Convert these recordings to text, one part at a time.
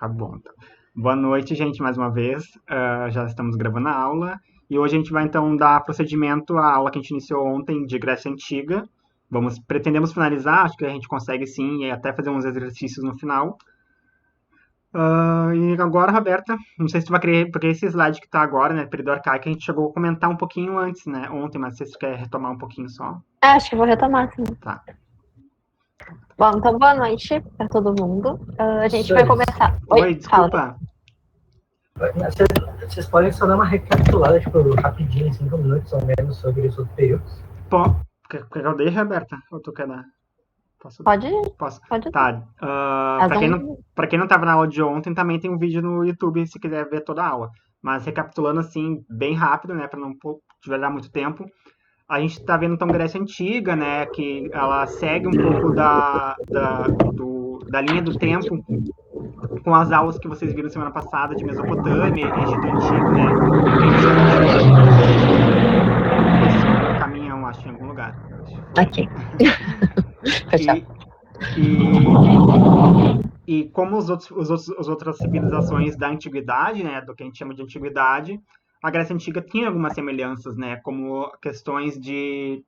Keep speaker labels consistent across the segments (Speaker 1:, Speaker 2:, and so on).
Speaker 1: Tá bom. Então. Boa noite, gente, mais uma vez. Já estamos gravando a aula. E hoje a gente vai, então, dar prosseguimento à aula que a gente iniciou ontem de Grécia Antiga. Pretendemos finalizar, acho que a gente consegue sim, e até fazer uns exercícios no final. E agora, Roberta, não sei se tu vai querer, porque esse slide que está agora, né, período arcaico, a gente chegou a comentar um pouquinho antes, né, ontem, mas não sei se tu quer retomar um pouquinho só.
Speaker 2: Acho que vou retomar, sim.
Speaker 1: Tá.
Speaker 2: Bom, então boa noite para todo mundo. A gente vai começar.
Speaker 1: Oi,
Speaker 2: Fala.
Speaker 1: desculpa.
Speaker 3: Vocês podem só dar uma recapitulada, tipo, rapidinho, 5 minutos ou menos, sobre os outros períodos?
Speaker 1: Quer que eu deixe, Roberta? Ou tu quer dar?
Speaker 2: Pode.
Speaker 1: Posso?
Speaker 2: Pode.
Speaker 1: Tá. Pra quem não tava na aula de ontem, também tem um vídeo no YouTube se quiser ver toda a aula. Mas recapitulando assim, bem rápido, né, pra não dar muito tempo. A gente tá vendo então Grécia Antiga, né, que ela segue um pouco da linha do tempo com as aulas que vocês viram semana passada de Mesopotâmia, Egito Antigo, né, que a gente chama de caminhão, acho, em algum lugar.
Speaker 2: Aqui.
Speaker 1: E como as outras civilizações da antiguidade, né, do que a gente chama de antiguidade, a Grécia Antiga tinha algumas semelhanças, né, como questões de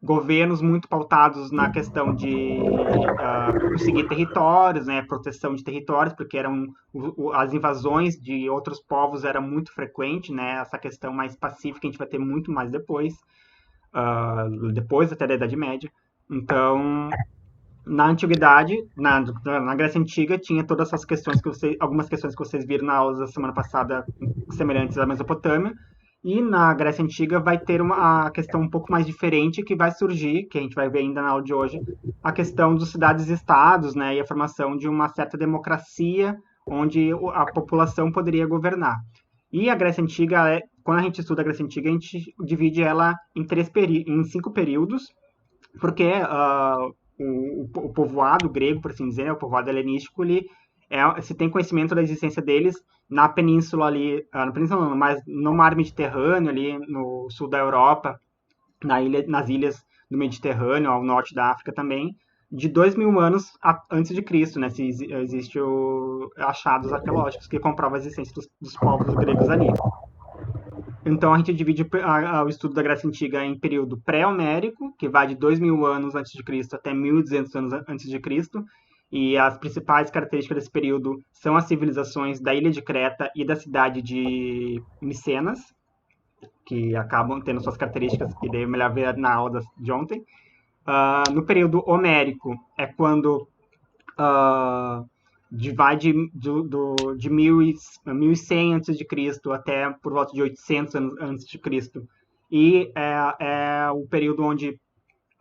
Speaker 1: governos muito pautados na questão de conseguir territórios, né, proteção de territórios, porque as invasões de outros povos era muito frequente, né, essa questão mais pacífica a gente vai ter muito mais depois até da Idade Média. Então, na antiguidade, na Grécia Antiga, tinha todas essas questões algumas questões que vocês viram na aula da semana passada, semelhantes à Mesopotâmia. E na Grécia Antiga vai ter a questão um pouco mais diferente que vai surgir, que a gente vai ver ainda na aula de hoje, a questão dos cidades-estados, né, e a formação de uma certa democracia onde a população poderia governar. E a Grécia Antiga, quando a gente estuda a Grécia Antiga, a gente divide ela em 5 períodos, porque o povoado grego, por assim dizer, o povoado helenístico, se tem conhecimento da existência deles na península ali, na península não, mas no mar Mediterrâneo, ali no sul da Europa, nas ilhas do Mediterrâneo, ao norte da África também, de 2.000 anos antes de Cristo, né? Se existe achados arqueológicos que comprovam a existência dos povos gregos ali. Então, a gente divide o estudo da Grécia Antiga em período pré-homérico, que vai de 2.000 anos antes de Cristo até 1.200 anos antes de Cristo, e as principais características desse período são as civilizações da ilha de Creta e da cidade de Micenas, que acabam tendo suas características, que daí é melhor ver na aula de ontem. No período homérico, é quando vai de 1.100 a.C. até por volta de 800 a.C. E é o período onde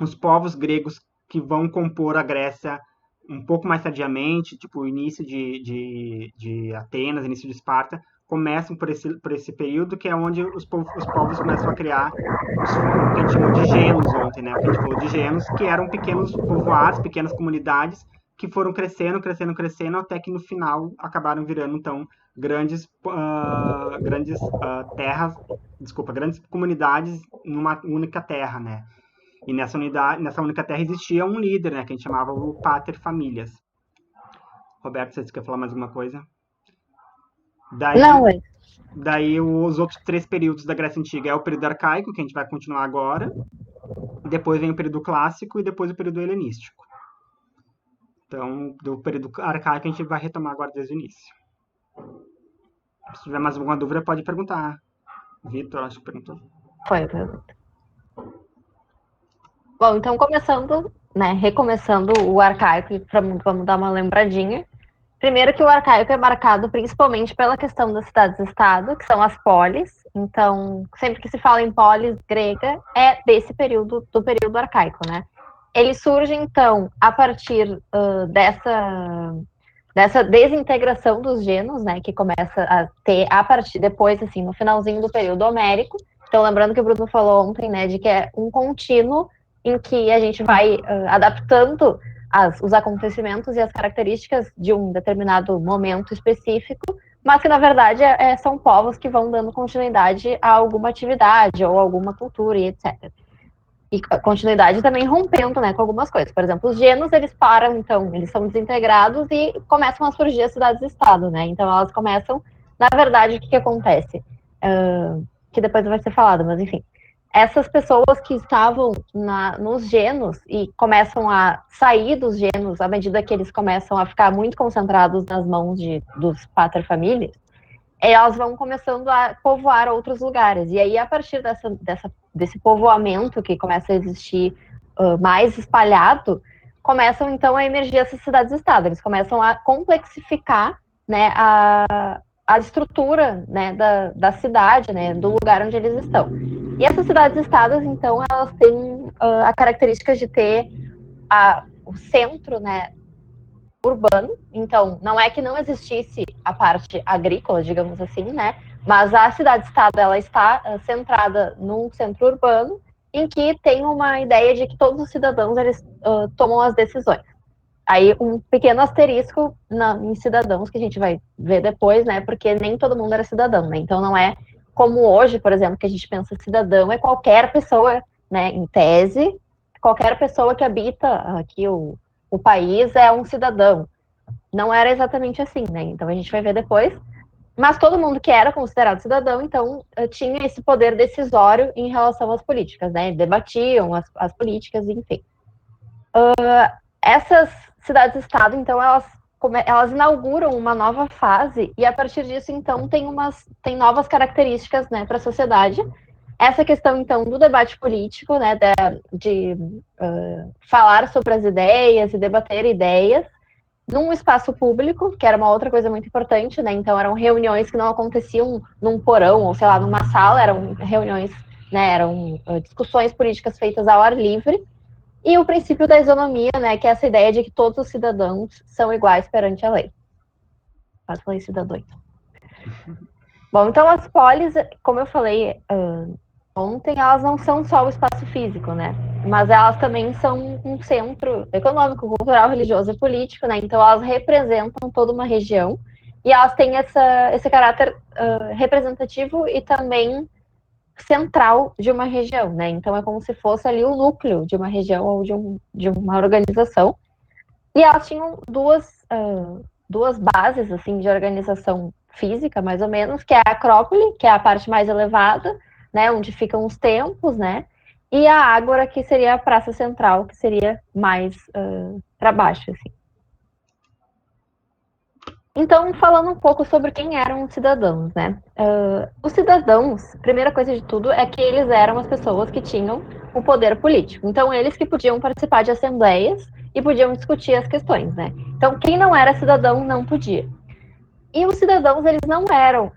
Speaker 1: os povos gregos que vão compor a Grécia um pouco mais tardiamente, tipo o início de Atenas, início de Esparta, começam por esse período, que é onde os povos começam a criar o que a gente chamou de genos ontem, né? O que a gente falou de genos, que eram pequenos povoados, pequenas comunidades, que foram crescendo, até que no final acabaram virando, então, grandes terras, grandes comunidades numa única terra, né? E nessa única terra existia um líder, né, que a gente chamava o pater familias. Roberto, você quer falar mais alguma coisa? Daí os outros 3 períodos da Grécia Antiga é o período arcaico, que a gente vai continuar agora. Depois vem o período clássico e depois o período helenístico. Então, do período arcaico a gente vai retomar agora desde o início. Se tiver mais alguma dúvida, pode perguntar. Vitor, acho que perguntou.
Speaker 2: Foi a pergunta. Bom, então recomeçando o arcaico, vamos dar uma lembradinha. Primeiro que o arcaico é marcado principalmente pela questão das cidades-estado, que são as polis. Então, sempre que se fala em polis grega, é desse período, do período arcaico, né? Ele surge, então, a partir dessa desintegração dos genos, né? Que começa a ter a partir depois, assim, no finalzinho do período homérico. Então, lembrando que o Bruno falou ontem, né? De que é um contínuo em que a gente vai adaptando os acontecimentos e as características de um determinado momento específico, mas que, na verdade, são povos que vão dando continuidade a alguma atividade ou alguma cultura e etc. e a continuidade também rompendo, né, com algumas coisas. Por exemplo, os genos, eles param, então, eles são desintegrados e começam a surgir as cidades-estado, né? Então, elas começam, na verdade, o que acontece? Que depois vai ser falado, mas enfim. Essas pessoas que estavam nos genos e começam a sair dos genos à medida que eles começam a ficar muito concentrados nas mãos dos paterfamilias, elas vão começando a povoar outros lugares. E aí, a partir desse povoamento que começa a existir mais espalhado, começam, então, a emergir essas cidades-estado. Eles começam a complexificar, né, a estrutura, né, da cidade, né, do lugar onde eles estão. E essas cidades-estados, então, elas têm a característica de ter o centro, né, urbano. Então, não é que não existisse a parte agrícola, digamos assim, né, mas a cidade-estado, ela está centrada num centro urbano em que tem uma ideia de que todos os cidadãos, eles tomam as decisões. Aí, um pequeno asterisco em cidadãos, que a gente vai ver depois, né? Porque nem todo mundo era cidadão, né? Então, não é como hoje, por exemplo, que a gente pensa cidadão é qualquer pessoa, né? Em tese, qualquer pessoa que habita aqui o país é um cidadão. Não era exatamente assim, né? Então, a gente vai ver depois. Mas todo mundo que era considerado cidadão, então, tinha esse poder decisório em relação às políticas, né? Debatiam as políticas, enfim. Essas cidades-estado, então, elas inauguram uma nova fase e, a partir disso, então, tem novas características, né, para a sociedade. Essa questão, então, do debate político, né, de falar sobre as ideias e debater ideias num espaço público, que era uma outra coisa muito importante, né, então eram reuniões que não aconteciam num porão ou, sei lá, numa sala, eram reuniões, né, eram discussões políticas feitas ao ar livre. E o princípio da isonomia, né, que é essa ideia de que todos os cidadãos são iguais perante a lei. Quase falei cidadãos. Bom, então as polis, como eu falei ontem, elas não são só o espaço físico, né? Mas elas também são um centro econômico, cultural, religioso e político, né? Então elas representam toda uma região e elas têm esse caráter representativo e também central de uma região, né? Então é como se fosse ali o núcleo de uma região ou de uma organização. E elas tinham duas bases assim de organização física, mais ou menos, que é a Acrópole, que é a parte mais elevada, né, onde ficam os templos, né? E a Ágora, que seria a praça central, que seria mais para baixo, assim. Então, falando um pouco sobre quem eram os cidadãos, né? Os cidadãos, primeira coisa de tudo, é que eles eram as pessoas que tinham o poder político. Então, eles que podiam participar de assembleias e podiam discutir as questões, né? Então, quem não era cidadão não podia. E os cidadãos, eles não eram...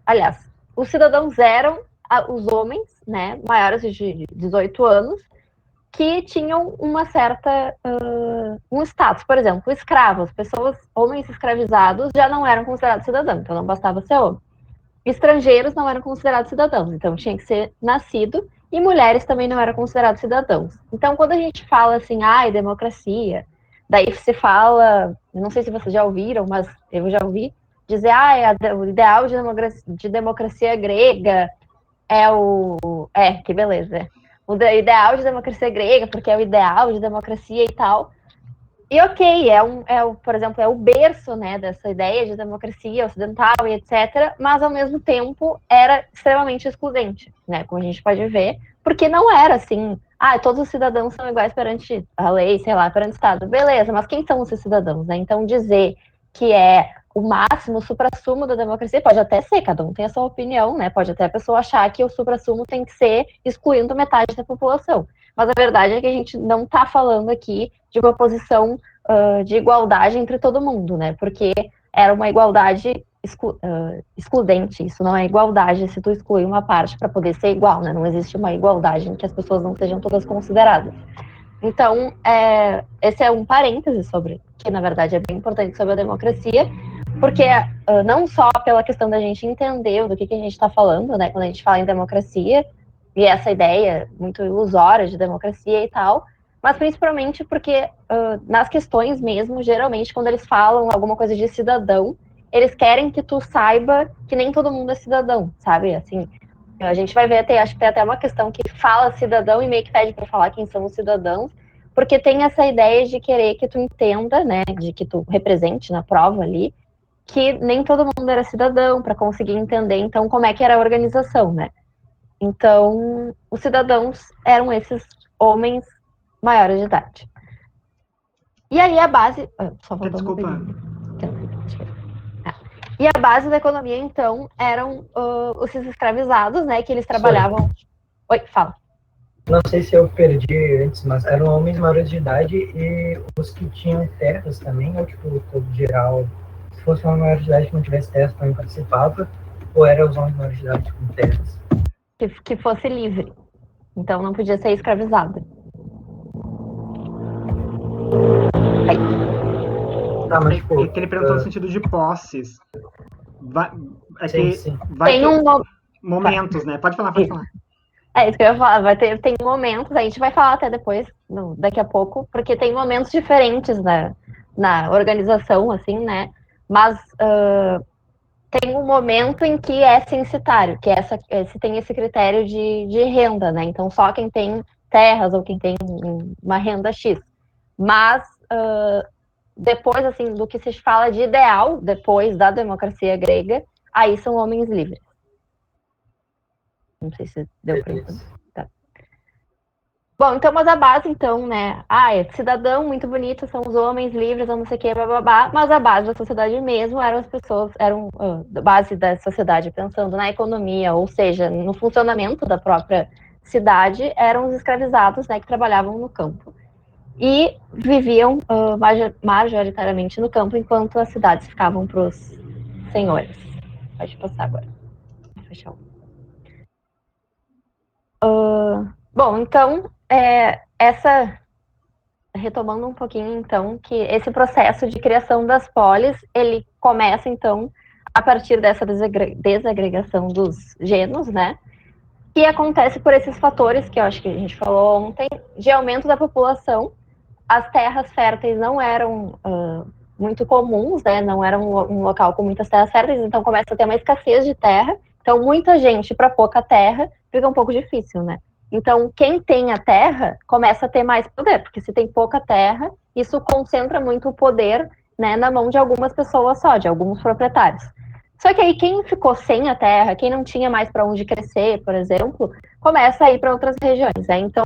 Speaker 2: aliás, os cidadãos eram os homens, né, maiores de 18 anos, que tinham uma certa um status, por exemplo, escravos, homens escravizados já não eram considerados cidadãos, então não bastava ser homem. Estrangeiros não eram considerados cidadãos, então tinha que ser nascido, e mulheres também não eram considerados cidadãos. Então, quando a gente fala assim, democracia, daí se fala, não sei se vocês já ouviram, mas eu já ouvi, dizer, o ideal de democracia grega que beleza, o ideal de democracia grega, porque é o ideal de democracia e tal. E ok, por exemplo, é o berço, né, dessa ideia de democracia ocidental e etc., mas ao mesmo tempo era extremamente excludente, né, como a gente pode ver, porque não era assim, todos os cidadãos são iguais perante a lei, sei lá, perante o Estado. Beleza, mas quem são esses cidadãos, né? Então dizer que é o máximo, o suprassumo da democracia, pode até ser, cada um tem a sua opinião, né? Pode até a pessoa achar que o suprassumo tem que ser excluindo metade da população. Mas a verdade é que a gente não está falando aqui de uma posição de igualdade entre todo mundo, né? Porque era uma igualdade excludente. Isso não é igualdade se tu exclui uma parte para poder ser igual, né? Não existe uma igualdade em que as pessoas não sejam todas consideradas. Então, esse é um parêntese sobre, que na verdade é bem importante sobre a democracia, porque não só pela questão da gente entender do que a gente está falando, né, quando a gente fala em democracia, e essa ideia muito ilusória de democracia e tal, mas principalmente porque nas questões mesmo, geralmente, quando eles falam alguma coisa de cidadão, eles querem que tu saiba que nem todo mundo é cidadão, sabe? Assim, A gente vai ver, acho que tem até uma questão que fala cidadão e meio que pede para falar quem são os cidadãos, porque tem essa ideia de querer que tu entenda, né, de que tu represente na prova ali, que nem todo mundo era cidadão, para conseguir entender, então, como é que era a organização, né? Então, os cidadãos eram esses homens maiores de idade. E aí a base... Só faltou
Speaker 1: Desculpa.
Speaker 2: E a base da economia, então, eram os escravizados, né, que eles trabalhavam... Oi, fala.
Speaker 3: Não sei se eu perdi antes, mas eram homens maiores de idade e os que tinham terras também, ou tipo, todo geral, se fosse uma maior de idade que não tivesse terras também participava, ou eram os homens maiores de idade com terras?
Speaker 2: Que fosse livre. Então não podia ser escravizado.
Speaker 3: Tá, mas tipo...
Speaker 1: É que ele perguntou no sentido de posses.
Speaker 3: Sim.
Speaker 1: Vai
Speaker 2: tem
Speaker 1: ter momentos, né? Pode falar.
Speaker 2: É isso que eu ia falar, tem momentos, a gente vai falar até depois, daqui a pouco, porque tem momentos diferentes na organização, assim, né? Mas tem um momento em que é censitário, que tem esse critério de renda, né? Então, só quem tem terras ou quem tem uma renda X. Mas, depois, assim, do que se fala de ideal, depois da democracia grega, aí são homens livres. Não sei se deu para entender. Tá. Bom, então, mas a base, então, né? É cidadão, muito bonito, são os homens livres, não sei o que, bababá, mas a base da sociedade mesmo eram as pessoas, a base da sociedade pensando na economia, ou seja, no funcionamento da própria cidade, eram os escravizados, né, que trabalhavam no campo. E viviam majoritariamente no campo, enquanto as cidades ficavam para os senhores. Pode passar agora. Vou fechar. Bom, então, retomando um pouquinho, então, que esse processo de criação das polis, ele começa, então, a partir dessa desagregação dos genos, né? Que acontece por esses fatores que eu acho que a gente falou ontem, de aumento da população. As terras férteis não eram muito comuns, né? Não era um local com muitas terras férteis, então começa a ter uma escassez de terra. Então, muita gente para pouca terra fica um pouco difícil, né? Então, quem tem a terra começa a ter mais poder, porque se tem pouca terra, isso concentra muito o poder, né, na mão de algumas pessoas só, de alguns proprietários. Só que aí quem ficou sem a terra, quem não tinha mais para onde crescer, por exemplo, começa a ir para outras regiões, né? Então,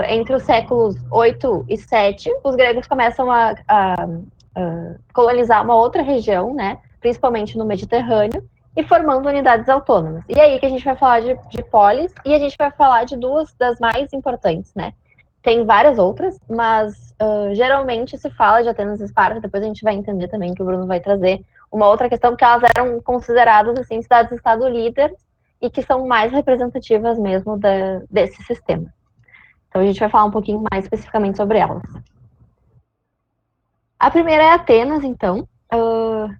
Speaker 2: entre os séculos 8 e 7, os gregos começam a colonizar uma outra região, né? Principalmente no Mediterrâneo, e formando unidades autônomas. E aí que a gente vai falar de polis, e a gente vai falar de duas das mais importantes, né? Tem várias outras, mas geralmente se fala de Atenas e Esparta, depois a gente vai entender também que o Bruno vai trazer uma outra questão, que elas eram consideradas, assim, cidades-estado líderes, e que são mais representativas mesmo desse sistema. Então a gente vai falar um pouquinho mais especificamente sobre elas. A primeira é Atenas, então.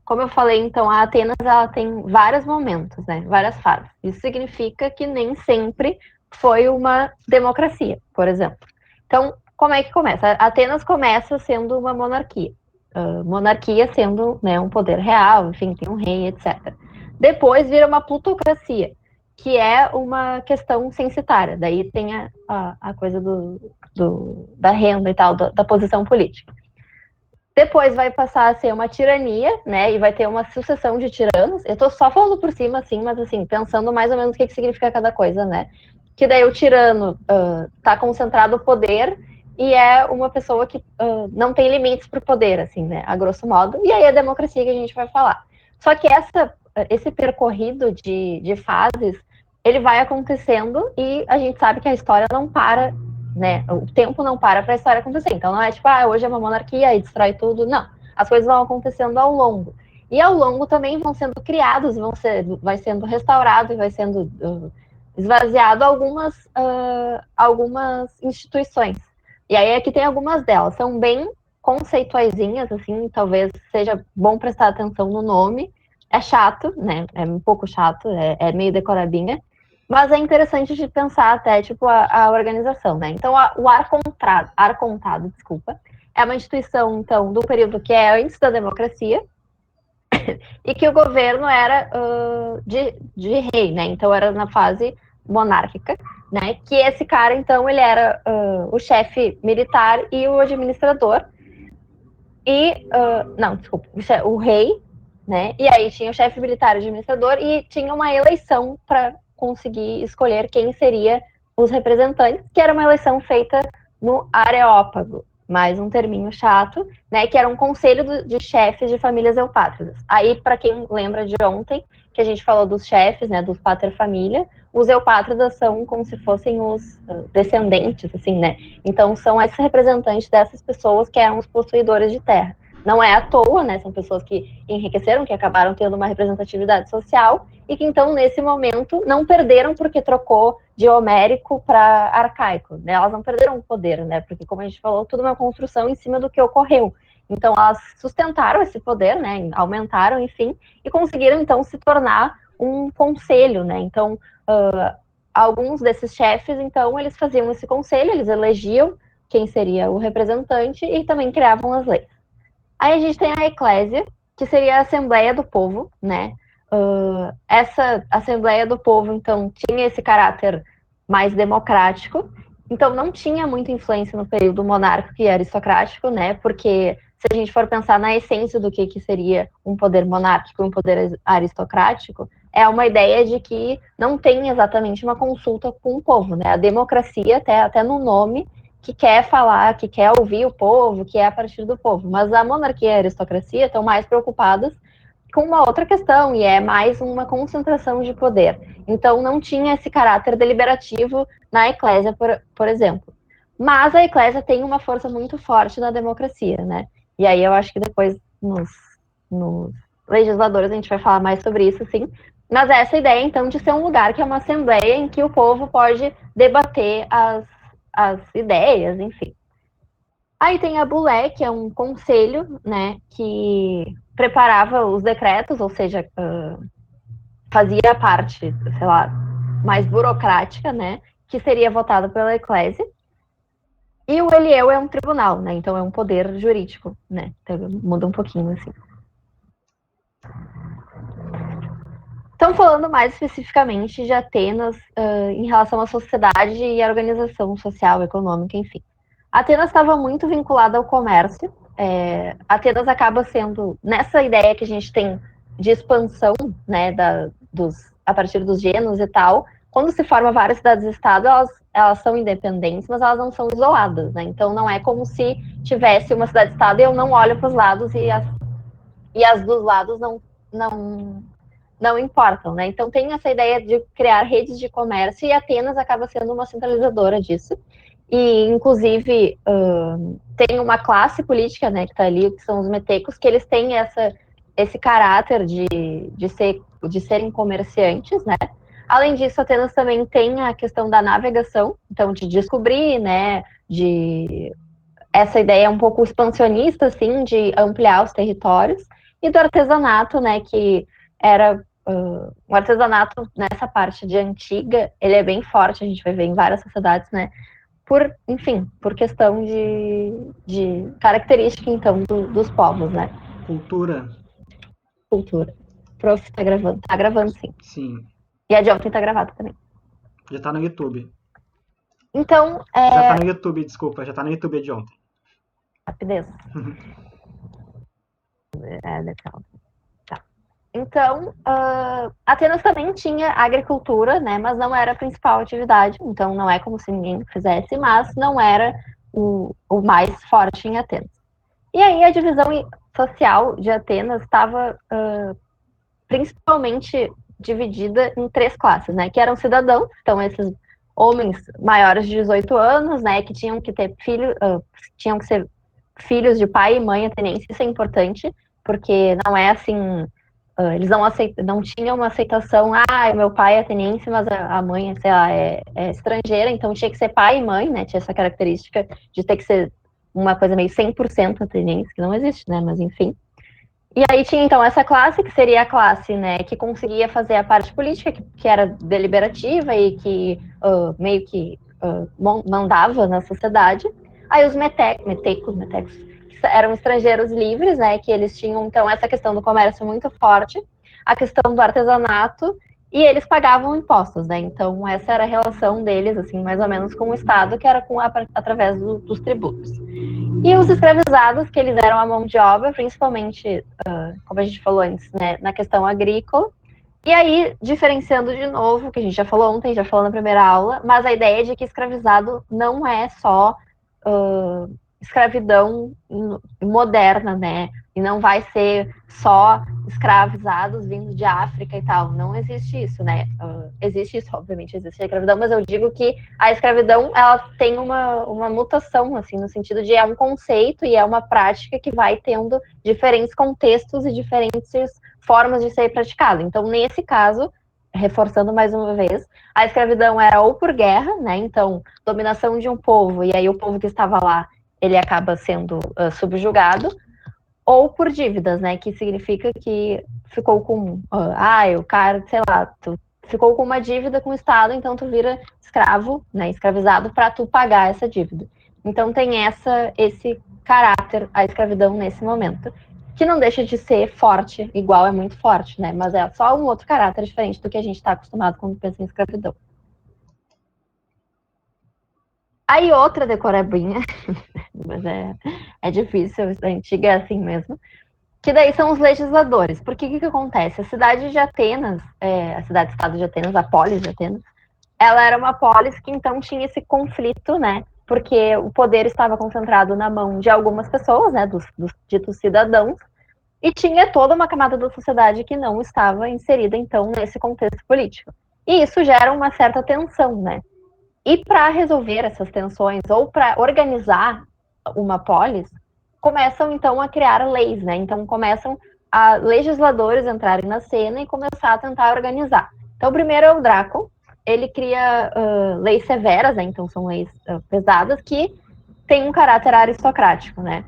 Speaker 2: Como eu falei, então, a Atenas ela tem vários momentos, né? Várias fases. Isso significa que nem sempre foi uma democracia, por exemplo. Então, como é que começa? Atenas começa sendo uma monarquia. Monarquia sendo, né, um poder real, enfim, tem um rei, etc. Depois vira uma plutocracia, que é uma questão censitária. Daí tem a coisa da renda e tal, da posição política. Depois vai passar a ser uma tirania, né? E vai ter uma sucessão de tiranos. Eu tô só falando por cima, assim, mas assim, pensando mais ou menos o que significa cada coisa, né? Que daí o tirano tá concentrado o poder e é uma pessoa que não tem limites para o poder, assim, né? A grosso modo. E aí a democracia que a gente vai falar. Só que esse percorrido de fases, ele vai acontecendo e a gente sabe que a história não para, né? O tempo não para a história acontecer. Então não é tipo, hoje é uma monarquia e destrói tudo. Não. As coisas vão acontecendo ao longo. E ao longo também vão sendo criados, vai sendo restaurado e vai sendo esvaziado algumas instituições. E aí aqui tem algumas delas. São bem conceituaisinhas, assim, talvez seja bom prestar atenção no nome. É chato, né? É um pouco chato, é meio decoradinha. Mas é interessante de pensar até, tipo, a organização, né? Então, o arcontado, é uma instituição, então, do período que é antes da democracia, e que o governo era de rei, né? Então era na fase monárquica, né? Que esse cara, então, ele era o chefe militar e o administrador. E, não, desculpa, o rei, né? E aí tinha o chefe militar e o administrador e tinha uma eleição para conseguir escolher quem seria os representantes, que era uma eleição feita no Areópago, mais um terminho chato, né? Que era um conselho de chefes de famílias eupátridas. Aí, para quem lembra de ontem, que a gente falou dos chefes, né? Dos pater-família, os eupátridas são como se fossem os descendentes, assim, né? Então, são esses representantes dessas pessoas que eram os possuidores de terra. Não é à toa, né? São pessoas que enriqueceram, que acabaram tendo uma representatividade social e que, então, nesse momento, não perderam porque trocou de homérico para arcaico, né? Elas não perderam o poder, né? Porque, como a gente falou, tudo é uma construção em cima do que ocorreu. Então, elas sustentaram esse poder, né? Aumentaram, enfim, e conseguiram, então, se tornar um conselho, né? Então, alguns desses chefes, então, eles faziam esse conselho, eles elegiam quem seria o representante e também criavam as leis. Aí a gente tem a eclésia, que seria a Assembleia do Povo, né? Essa Assembleia do Povo, então, tinha esse caráter mais democrático, então não tinha muita influência no período monárquico e aristocrático, né? Porque se a gente for pensar na essência do que seria um poder monárquico e um poder aristocrático, é uma ideia de que não tem exatamente uma consulta com o povo, né? A democracia, até no nome, que quer falar, que quer ouvir o povo, que é a partir do povo. Mas a monarquia e a aristocracia estão mais preocupadas com uma outra questão, e é mais uma concentração de poder. Então, não tinha esse caráter deliberativo na eclésia, por exemplo. Mas a eclésia tem uma força muito forte na democracia, né? E aí eu acho que depois, nos legisladores, a gente vai falar mais sobre isso, sim. Mas essa ideia, então, de ser um lugar que é uma assembleia em que o povo pode debater as ideias, enfim. Aí tem a Bulé, que é um conselho, né, que preparava os decretos, ou seja, fazia a parte, sei lá, mais burocrática, né, que seria votada pela Eclésia. E o Elieu é um tribunal, né, então é um poder jurídico, né, então muda um pouquinho, assim. Então, falando mais especificamente de Atenas em relação à sociedade e à organização social, econômica, enfim. Atenas estava muito vinculada ao comércio. Atenas acaba sendo, nessa ideia que a gente tem de expansão, né, a partir dos gêneros e tal, quando se forma várias cidades-estado, elas são independentes, mas elas não são isoladas, né? Então, não é como se tivesse uma cidade-estado e eu não olho para os lados e as dos lados não importam, né? Então tem essa ideia de criar redes de comércio e Atenas acaba sendo uma centralizadora disso. E, inclusive, tem uma classe política, né, que está ali, que são os metecos, que eles têm esse caráter de serem comerciantes, né? Além disso, Atenas também tem a questão da navegação, então de descobrir, né, de essa ideia um pouco expansionista, assim, de ampliar os territórios, e do artesanato, né, que era o artesanato nessa parte de antiga, ele é bem forte, a gente vai ver em várias sociedades, né, por questão de característica, então, dos povos, né.
Speaker 1: Cultura.
Speaker 2: Cultura. Prof, tá gravando? Tá gravando, sim.
Speaker 1: Sim.
Speaker 2: E a de ontem tá gravada também.
Speaker 1: Já tá no YouTube.
Speaker 2: Então,
Speaker 1: Já tá no YouTube, desculpa. Já tá no YouTube a de ontem.
Speaker 2: Rapidez. Legal. Tá. Então, Atenas também tinha agricultura, né, mas não era a principal atividade, então não é como se ninguém fizesse, mas não era o mais forte em Atenas. E aí a divisão social de Atenas estava principalmente dividida em 3 classes, né, que eram cidadãos, então esses homens maiores de 18 anos, né, que tinham que ter tinham que ser filhos de pai e mãe ateniense, isso é importante, porque não é assim, eles não tinham uma aceitação, meu pai é ateniense, mas a mãe, sei lá, é estrangeira, então tinha que ser pai e mãe, né, tinha essa característica de ter que ser uma coisa meio 100% ateniense, que não existe, né, mas enfim. E aí tinha, então, essa classe, que seria a classe, né, que conseguia fazer a parte política, que era deliberativa e que meio que mandava na sociedade. Aí os metecos, que eram estrangeiros livres, né, que eles tinham, então, essa questão do comércio muito forte, a questão do artesanato, e eles pagavam impostos, né, então essa era a relação deles, assim, mais ou menos com o Estado, que era através dos tributos. E os escravizados, que eles eram a mão de obra, principalmente, como a gente falou antes, né, na questão agrícola. E aí, diferenciando de novo, que a gente já falou ontem, já falou na primeira aula, mas a ideia de que escravizado não é só escravidão moderna, né? E não vai ser só escravizados vindos de África e tal. Não existe isso, né? Existe isso, obviamente, existe a escravidão, mas eu digo que a escravidão, ela tem uma mutação, assim, no sentido de é um conceito e é uma prática que vai tendo diferentes contextos e diferentes formas de ser praticada. Então, nesse caso, reforçando mais uma vez, a escravidão era ou por guerra, né? Então, dominação de um povo, e aí o povo que estava lá, ele acaba sendo subjugado, ou por dívidas, né? Que significa que ficou com... o cara, sei lá, tu ficou com uma dívida com o Estado, então tu vira escravo, né? Escravizado para tu pagar essa dívida. Então tem esse caráter, a escravidão nesse momento, que não deixa de ser forte, igual é muito forte, né? Mas é só um outro caráter diferente do que a gente está acostumado quando pensa em escravidão. Aí outra decorebinha, mas é difícil, a antiga é assim mesmo, que daí são os legisladores. Porque o que acontece? A cidade de Atenas, a cidade-estado de Atenas, a polis de Atenas, ela era uma polis que então tinha esse conflito, né? Porque o poder estava concentrado na mão de algumas pessoas, né? Dos ditos cidadãos, e tinha toda uma camada da sociedade que não estava inserida, então, nesse contexto político. E isso gera uma certa tensão, né? E para resolver essas tensões, ou para organizar uma polis, começam, então, a criar leis, né? Então, começam a legisladores entrarem na cena e começar a tentar organizar. Então, o primeiro é o Drácon. Ele cria leis severas, né? Então, são leis pesadas que têm um caráter aristocrático, né?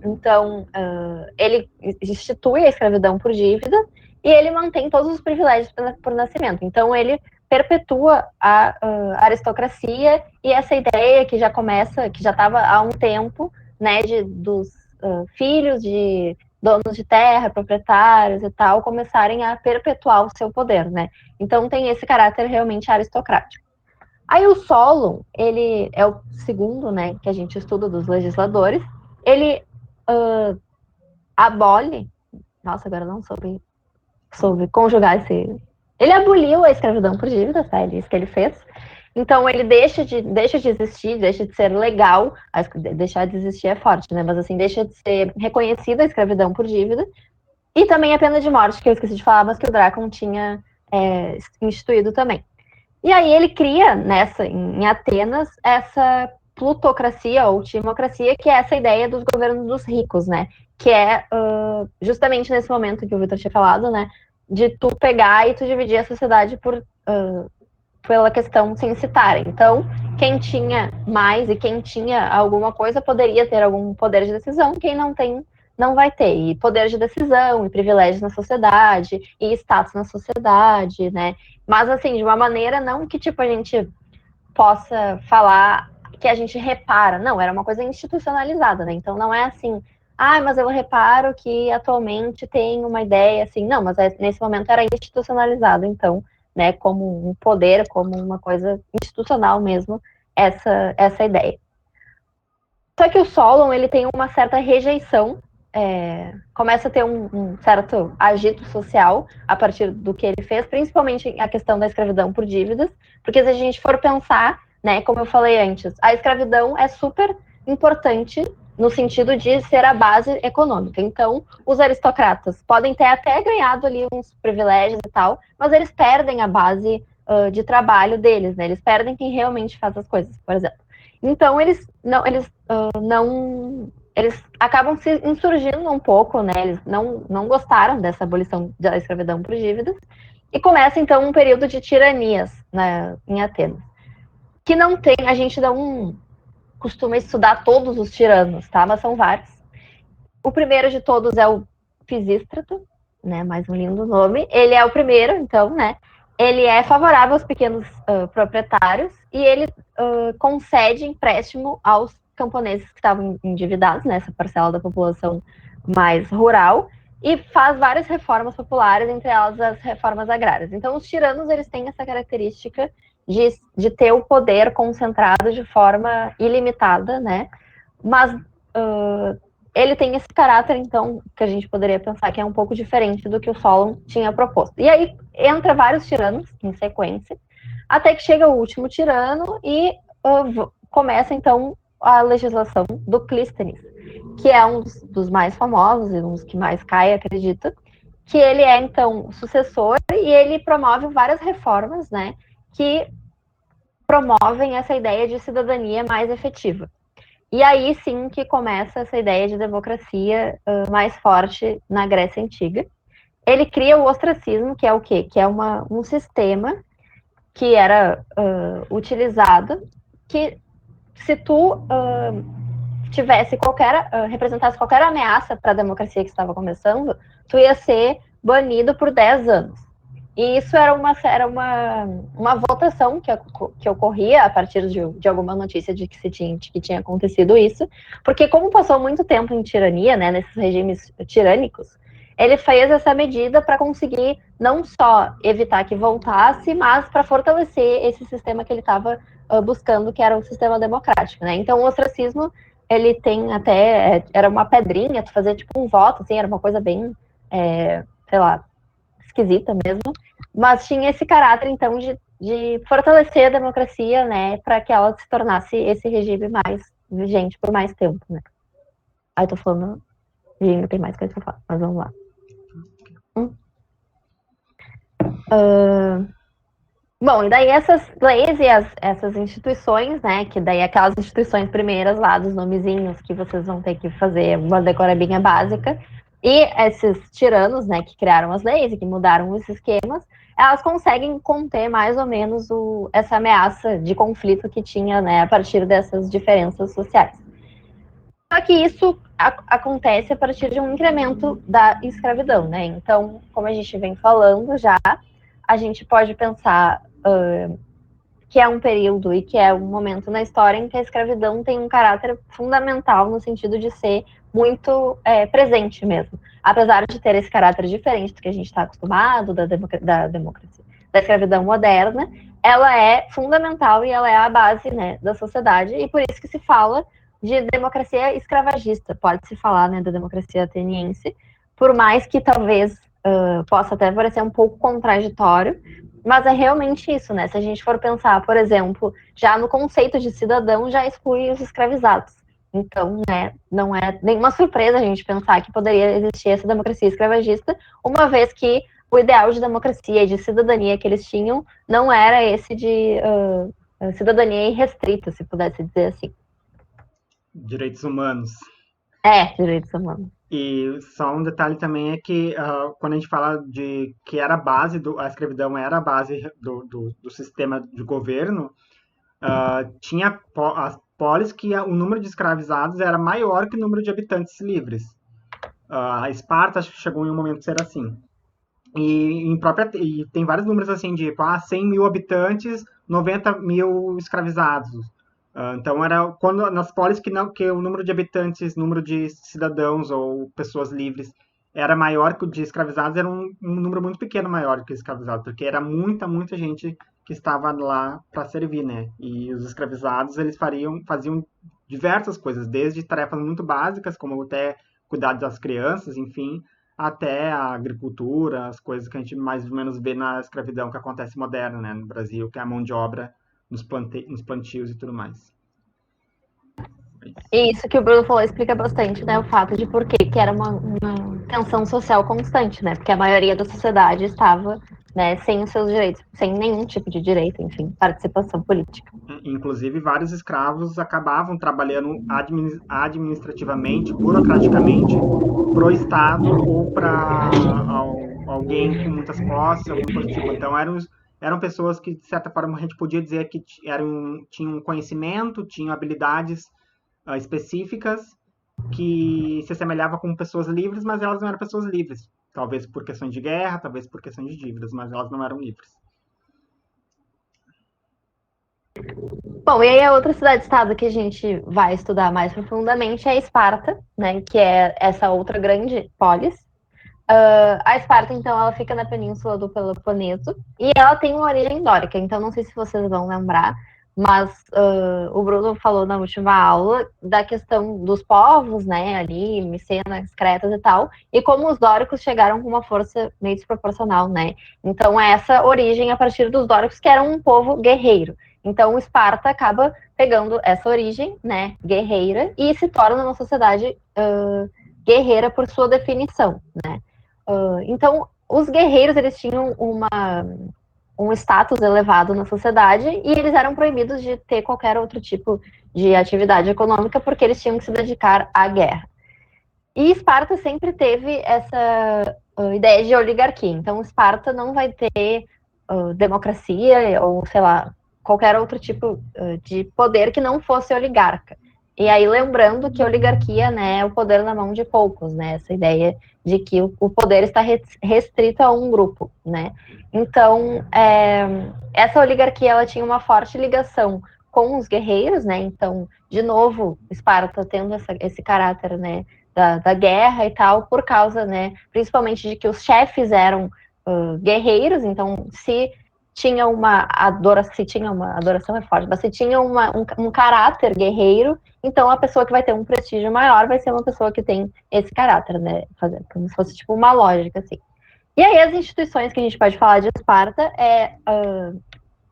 Speaker 2: Então, ele institui a escravidão por dívida e ele mantém todos os privilégios por nascimento. Então, ele perpetua a aristocracia e essa ideia que já começa, que já estava há um tempo, né, dos filhos de donos de terra, proprietários e tal, começarem a perpetuar o seu poder, né? Então, tem esse caráter realmente aristocrático. Aí o Solon, ele é o segundo, né, que a gente estuda dos legisladores, ele abole, nossa, agora não soube conjugar esse... Ele aboliu a escravidão por dívidas, tá? Isso que ele fez. Então, ele deixa de existir, deixa de ser legal, deixar de existir é forte, né? Mas, assim, deixa de ser reconhecida a escravidão por dívida, e também a pena de morte, que eu esqueci de falar, mas que o Drácon tinha instituído também. E aí ele cria, em Atenas, essa plutocracia ou timocracia, que é essa ideia dos governos dos ricos, né? Que é justamente nesse momento que o Vitor tinha falado, né? De tu pegar e tu dividir a sociedade pela questão censitária. Então, quem tinha mais e quem tinha alguma coisa poderia ter algum poder de decisão, quem não tem, não vai ter. E poder de decisão, e privilégios na sociedade, e status na sociedade, né? Mas, assim, de uma maneira não que, tipo, a gente possa falar que a gente repara. Não, era uma coisa institucionalizada, né? Então, não é assim, mas eu reparo que atualmente tem uma ideia, assim. Não, mas nesse momento era institucionalizado, então, né? Como um poder, como uma coisa institucional mesmo, essa ideia. Só que o Solon, ele tem uma certa rejeição, começa a ter um certo agito social a partir do que ele fez, principalmente a questão da escravidão por dívidas, porque se a gente for pensar, né, como eu falei antes, a escravidão é super importante no sentido de ser a base econômica. Então, os aristocratas podem ter até ganhado ali uns privilégios e tal, mas eles perdem a base de trabalho deles, né? Eles perdem quem realmente faz as coisas, por exemplo. Então, eles acabam se insurgindo um pouco, né? Eles não gostaram dessa abolição da escravidão por dívidas, e começa, então, um período de tiranias, né, em Atenas. Que não tem, a gente não costuma estudar todos os tiranos, tá? Mas são vários. O primeiro de todos é o Pisístrato, né? Mais um lindo nome. Ele é o primeiro, então, né? Ele é favorável aos pequenos proprietários e ele concede empréstimo aos camponeses que estavam endividados, né, essa parcela da população mais rural, e faz várias reformas populares, entre elas as reformas agrárias. Então, os tiranos, eles têm essa característica de ter o poder concentrado de forma ilimitada, né, mas ele tem esse caráter, então, que a gente poderia pensar que é um pouco diferente do que o Solon tinha proposto. E aí entra vários tiranos em sequência, até que chega o último tirano e começa, então, a legislação do Clístenes, que é um dos mais famosos e um dos que mais cai, acredito, que ele é, então, sucessor e ele promove várias reformas, né, que promovem essa ideia de cidadania mais efetiva. E aí sim que começa essa ideia de democracia mais forte na Grécia Antiga. Ele cria o ostracismo, que é o quê? Que é um sistema que era utilizado, que se tu representasse qualquer ameaça para a democracia que estava começando, tu ia ser banido por 10 anos. E isso era uma votação que ocorria a partir de alguma notícia de que tinha acontecido isso, porque como passou muito tempo em tirania, né, nesses regimes tirânicos, ele fez essa medida para conseguir não só evitar que voltasse, mas para fortalecer esse sistema que ele estava buscando, que era um sistema democrático, né? Então o ostracismo, ele tem até, era uma pedrinha, tu fazer tipo um voto, assim, era uma coisa bem, sei lá, esquisita mesmo, mas tinha esse caráter, então, de fortalecer a democracia, né, para que ela se tornasse esse regime mais vigente por mais tempo, né. Aí tô falando, e ainda tem mais coisa pra falar, mas vamos lá. Bom, e daí essas leis e essas instituições, né, que daí aquelas instituições primeiras lá dos nomezinhos que vocês vão ter que fazer uma decorebinha básica, e esses tiranos, né, que criaram as leis e que mudaram os esquemas, elas conseguem conter mais ou menos essa ameaça de conflito que tinha, né, a partir dessas diferenças sociais. Só que isso acontece a partir de um incremento da escravidão, né? Então, como a gente vem falando já, a gente pode pensar que é um período e que é um momento na história em que a escravidão tem um caráter fundamental no sentido de ser muito presente mesmo. Apesar de ter esse caráter diferente do que a gente está acostumado da democracia, da escravidão moderna, ela é fundamental e ela é a base, né, da sociedade, e por isso que se fala de democracia escravagista. Pode-se falar, né, da democracia ateniense, por mais que talvez possa até parecer um pouco contraditório, mas é realmente isso, né? Se a gente for pensar, por exemplo, já no conceito de cidadão, já exclui os escravizados. Então, né, não é nenhuma surpresa a gente pensar que poderia existir essa democracia escravagista, uma vez que o ideal de democracia e de cidadania que eles tinham não era esse de cidadania irrestrita, se pudesse dizer assim.
Speaker 1: Direitos humanos.
Speaker 2: Direitos humanos.
Speaker 1: E só um detalhe também é que quando a gente fala de que era a base, a escravidão era a base do sistema de governo, tinha as polis que o número de escravizados era maior que o número de habitantes livres. A Esparta acho que chegou em um momento a ser assim. E tem vários números assim de 100 mil habitantes, 90 mil escravizados. Então era quando nas polis que o número de habitantes, número de cidadãos ou pessoas livres era maior que o de escravizados, era um número muito pequeno maior que escravizados, porque era muita gente que estava lá para servir, né? E os escravizados eles faziam diversas coisas, desde tarefas muito básicas, como até cuidar das crianças, enfim, até a agricultura, as coisas que a gente mais ou menos vê na escravidão que acontece moderna, né, no Brasil, que é a mão de obra nos plantios e tudo mais.
Speaker 2: E isso que o Bruno falou explica bastante, né, o fato de por que era uma tensão social constante, né, porque a maioria da sociedade estava, né, sem os seus direitos, sem nenhum tipo de direito, enfim, participação política.
Speaker 1: Inclusive, vários escravos acabavam trabalhando administrativamente, burocraticamente, para o Estado ou para alguém com muitas posses, alguma coisa tipo. Então, eram pessoas que, de certa forma, a gente podia dizer que tinham conhecimento, tinham habilidades específicas que se assemelhavam com pessoas livres, mas elas não eram pessoas livres. Talvez por questões de guerra, talvez por questões de dívidas, mas elas não eram livres.
Speaker 2: Bom, e aí a outra cidade-estado que a gente vai estudar mais profundamente é Esparta, né, que é essa outra grande polis. A Esparta, então, ela fica na península do Peloponeso e ela tem uma origem dórica, então não sei se vocês vão lembrar, mas o Bruno falou na última aula da questão dos povos, né, ali, Micenas, Cretas e tal, e como os dóricos chegaram com uma força meio desproporcional, né? Então, essa origem a partir dos dóricos, que eram um povo guerreiro. Então, o Esparta acaba pegando essa origem, né, guerreira, e se torna uma sociedade guerreira por sua definição, né? Então, os guerreiros, eles tinham um status elevado na sociedade e eles eram proibidos de ter qualquer outro tipo de atividade econômica porque eles tinham que se dedicar à guerra. E Esparta sempre teve essa ideia de oligarquia. Então, Esparta não vai ter democracia ou, sei lá, qualquer outro tipo de poder que não fosse oligarca. E aí, lembrando que a oligarquia, né, é o poder na mão de poucos, né? Essa ideia de que o poder está restrito a um grupo, né? Então, essa oligarquia, ela tinha uma forte ligação com os guerreiros, né? Então, de novo, Esparta tendo esse caráter, né, da guerra e tal, por causa, né, principalmente de que os chefes eram guerreiros, então se tinha uma adoração é forte, mas se tinha um caráter guerreiro, então a pessoa que vai ter um prestígio maior vai ser uma pessoa que tem esse caráter, né, como se fosse tipo uma lógica, assim. E aí as instituições que a gente pode falar de Esparta é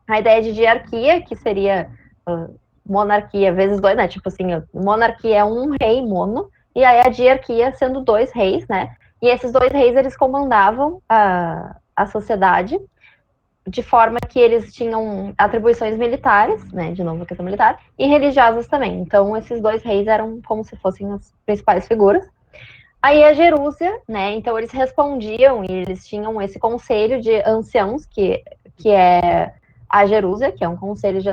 Speaker 2: a ideia de hierarquia, que seria monarquia vezes dois, né, tipo assim, monarquia é um rei mono, e aí a hierarquia sendo dois reis, né, e esses dois reis, eles comandavam a sociedade, de forma que eles tinham atribuições militares, né, de novo a questão militar, e religiosas também. Então, esses dois reis eram como se fossem as principais figuras. Aí a Jerúsia, né, então eles respondiam e eles tinham esse conselho de anciãos, que é a Jerúsia, que é um conselho de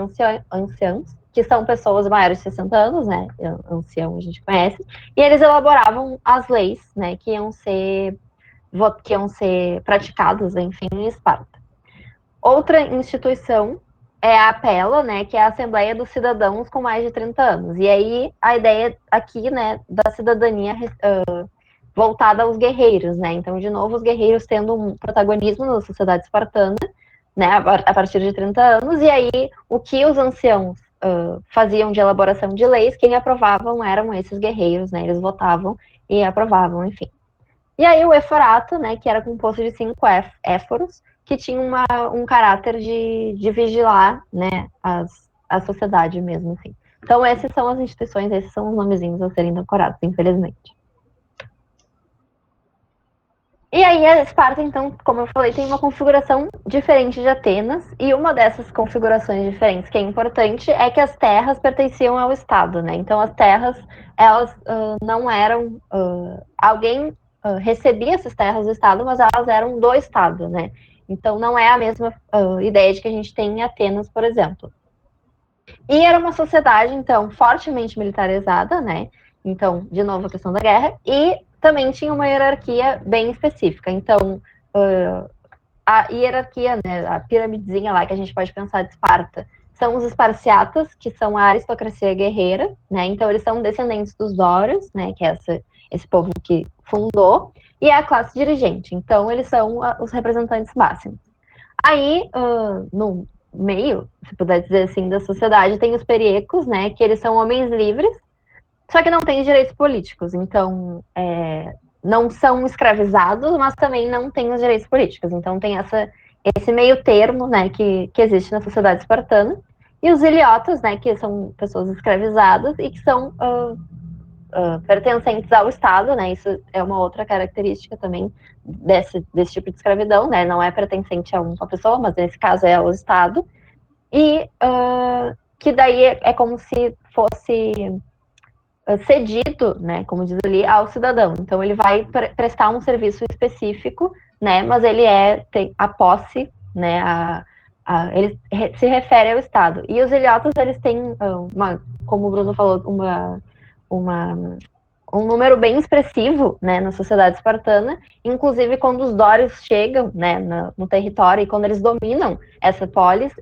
Speaker 2: anciãos, que são pessoas maiores de 60 anos, né, ancião a gente conhece, e eles elaboravam as leis, né, que iam ser praticadas, enfim, em Esparta. Outra instituição é a APELA, né, que é a Assembleia dos Cidadãos com mais de 30 anos. E aí a ideia aqui, né, da cidadania voltada aos guerreiros, né? Então, de novo, os guerreiros tendo um protagonismo na sociedade espartana, né, a partir de 30 anos, e aí o que os anciãos faziam de elaboração de leis, quem aprovavam eram esses guerreiros, né? Eles votavam e aprovavam, enfim. E aí o eforato, né, que era composto de 5 éforos, que tinha um caráter de vigilar, né, a sociedade mesmo, assim. Então, essas são as instituições, esses são os nomezinhos a serem decorados, infelizmente. E aí a Esparta, então, como eu falei, tem uma configuração diferente de Atenas, e uma dessas configurações diferentes que é importante é que as terras pertenciam ao Estado, né? Então, as terras, elas não eram... alguém recebia essas terras do Estado, mas elas eram do Estado, né? Então, não é a mesma ideia de que a gente tem em Atenas, por exemplo. E era uma sociedade, então, fortemente militarizada, né? Então, de novo, a questão da guerra, e também tinha uma hierarquia bem específica. Então, a hierarquia, né, a piramidezinha lá que a gente pode pensar de Esparta, são os esparciatas, que são a aristocracia guerreira, né? Então, eles são descendentes dos dórios, né? Que é esse povo que fundou, e a classe dirigente. Então, eles são os representantes máximos. Aí, no meio, se puder dizer assim, da sociedade, tem os periecos, né? Que eles são homens livres, só que não têm direitos políticos. Então, não são escravizados, mas também não têm os direitos políticos. Então, tem esse meio termo, né? Que existe na sociedade espartana. E os iliotas, né? Que são pessoas escravizadas e que são pertencentes ao Estado, né? Isso é uma outra característica também desse tipo de escravidão, né? Não é pertencente a uma pessoa, mas nesse caso é ao Estado. E que daí é como se fosse cedido, né? Como diz ali, ao cidadão. Então ele vai prestar um serviço específico, né? Mas ele tem a posse, né? Ele se refere ao Estado. E os ilhotas, eles têm como o Bruno falou, uma um número bem expressivo, né, na sociedade espartana. Inclusive, quando os dórios chegam, né, no território e quando eles dominam essa polis,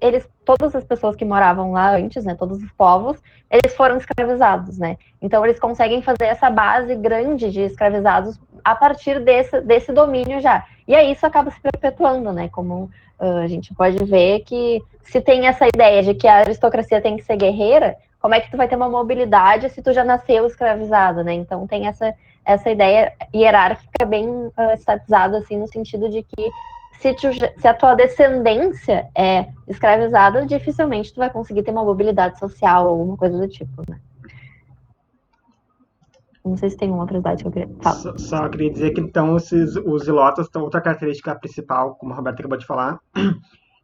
Speaker 2: todas as pessoas que moravam lá antes, né, todos os povos, eles foram escravizados, né. Então, eles conseguem fazer essa base grande de escravizados a partir desse domínio já. E aí isso acaba se perpetuando, né, como a gente pode ver que se tem essa ideia de que a aristocracia tem que ser guerreira, como é que tu vai ter uma mobilidade se tu já nasceu escravizado, né? Então tem essa ideia hierárquica bem estatizada, assim, no sentido de que se a tua descendência é escravizada, dificilmente tu vai conseguir ter uma mobilidade social ou alguma coisa do tipo, né? Não sei se tem uma outra idade que eu queria falar.
Speaker 1: Só queria dizer que então os zilotas, outra característica principal, como a Roberta acabou de falar,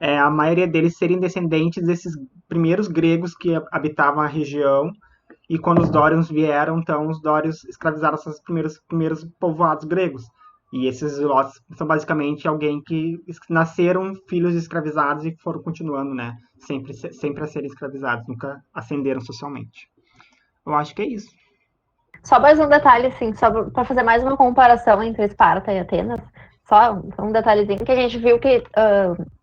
Speaker 1: é a maioria deles serem descendentes desses primeiros gregos que habitavam a região, e quando os dórios vieram, então os dórios escravizaram esses primeiros povoados gregos. E esses zilotas são basicamente alguém que nasceram filhos escravizados e foram continuando, né, sempre a serem escravizados, nunca ascenderam socialmente. Eu acho que é isso.
Speaker 2: Só mais um detalhe, assim, só para fazer mais uma comparação entre Esparta e Atenas, só um detalhezinho que a gente viu que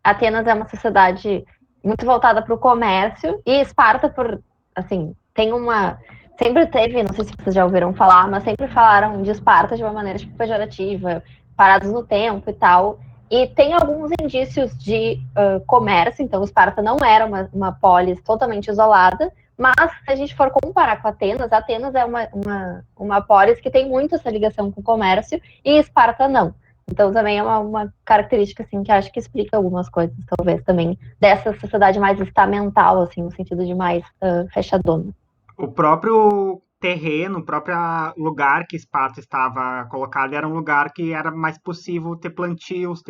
Speaker 2: Atenas é uma sociedade muito voltada para o comércio e Esparta, assim, sempre teve, não sei se vocês já ouviram falar, mas sempre falaram de Esparta de uma maneira tipo, pejorativa, parados no tempo e tal. E tem alguns indícios de comércio, então Esparta não era uma polis totalmente isolada, mas se a gente for comparar com Atenas é uma polis que tem muito essa ligação com o comércio e Esparta não. Então também é uma característica assim que acho que explica algumas coisas, talvez também dessa sociedade mais estamental, assim, no sentido de mais fechadona.
Speaker 1: O próprio terreno, o próprio lugar que Esparta estava colocado era um lugar que era mais possível ter plantios,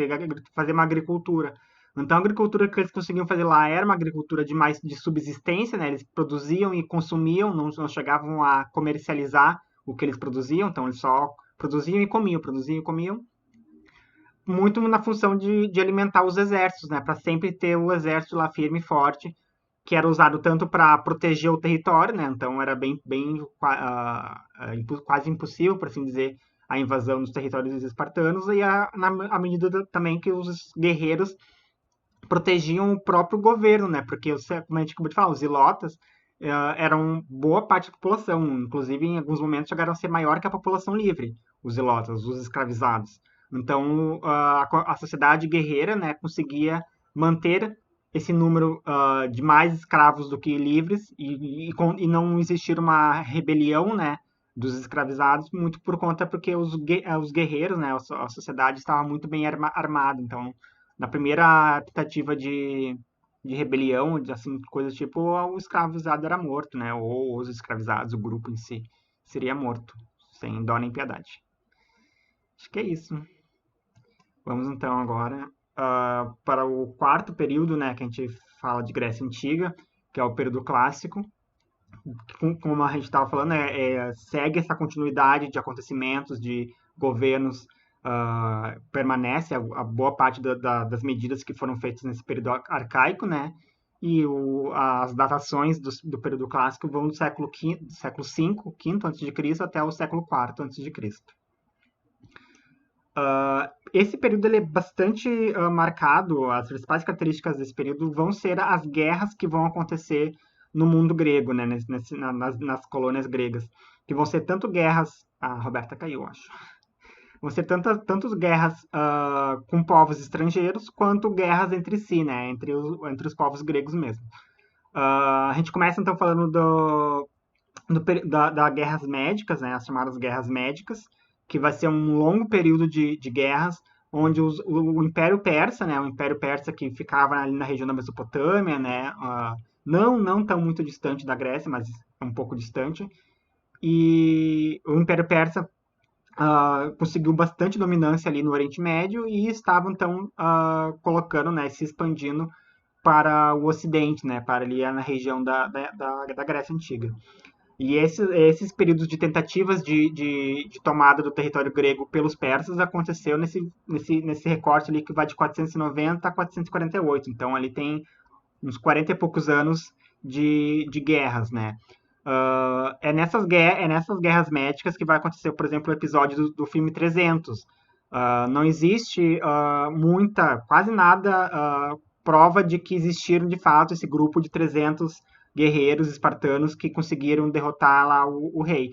Speaker 1: fazer uma agricultura. Então a agricultura que eles conseguiam fazer lá era uma agricultura de subsistência, né? Eles produziam e consumiam, não chegavam a comercializar o que eles produziam, então eles só produziam e comiam, muito na função de alimentar os exércitos, né? Para sempre ter o exército lá firme e forte, que era usado tanto para proteger o território, né? Então era quase impossível, por assim dizer, a invasão dos territórios dos espartanos, e à medida também que os guerreiros protegiam o próprio governo, né? Porque, como a gente acabou de falar, os zilotas eram boa parte da população, inclusive em alguns momentos chegaram a ser maior que a população livre, os zilotas, os escravizados. Então a sociedade guerreira, né, conseguia manter esse número de mais escravos do que livres e não existir uma rebelião, né, dos escravizados, muito por conta porque os guerreiros, né, a sociedade estava muito bem armada. Então, na primeira tentativa de rebelião, assim, coisas tipo, o escravizado era morto, né, ou os escravizados, o grupo em si, seria morto, sem dó nem piedade. Acho que é isso. Vamos então agora para o quarto período, né, que a gente fala de Grécia Antiga, que é o período clássico. Como a gente estava falando, segue essa continuidade de acontecimentos, de governos, permanece a boa parte das medidas que foram feitas nesse período arcaico, né? E as datações do período clássico vão do século V a.C., até o século IV a.C. Esse período ele é bastante marcado, as principais características desse período vão ser as guerras que vão acontecer no mundo grego, né, nas colônias gregas, que vão ser tanto guerras... A Roberta caiu, acho. Vão ser tantas guerras com povos estrangeiros, quanto guerras entre si, né, entre os povos gregos mesmo. A gente começa então falando das guerras médicas, né, as chamadas guerras médicas, que vai ser um longo período de guerras, onde o Império Persa, né, o Império Persa que ficava ali na região da Mesopotâmia, né, não tão muito distante da Grécia, mas um pouco distante, e o Império Persa conseguiu bastante dominância ali no Oriente Médio e estavam então colocando, né, se expandindo para o Ocidente, né, para ali na região da Grécia Antiga. E esses períodos de tentativas de tomada do território grego pelos persas aconteceu nesse recorte ali que vai de 490 a 448. Então ali tem uns 40 e poucos anos de guerras, né? É nessas guerras médicas que vai acontecer, por exemplo, o episódio do filme 300. Não existe quase nada prova de que existiram de fato esse grupo de 300 guerreiros espartanos que conseguiram derrotar lá o rei.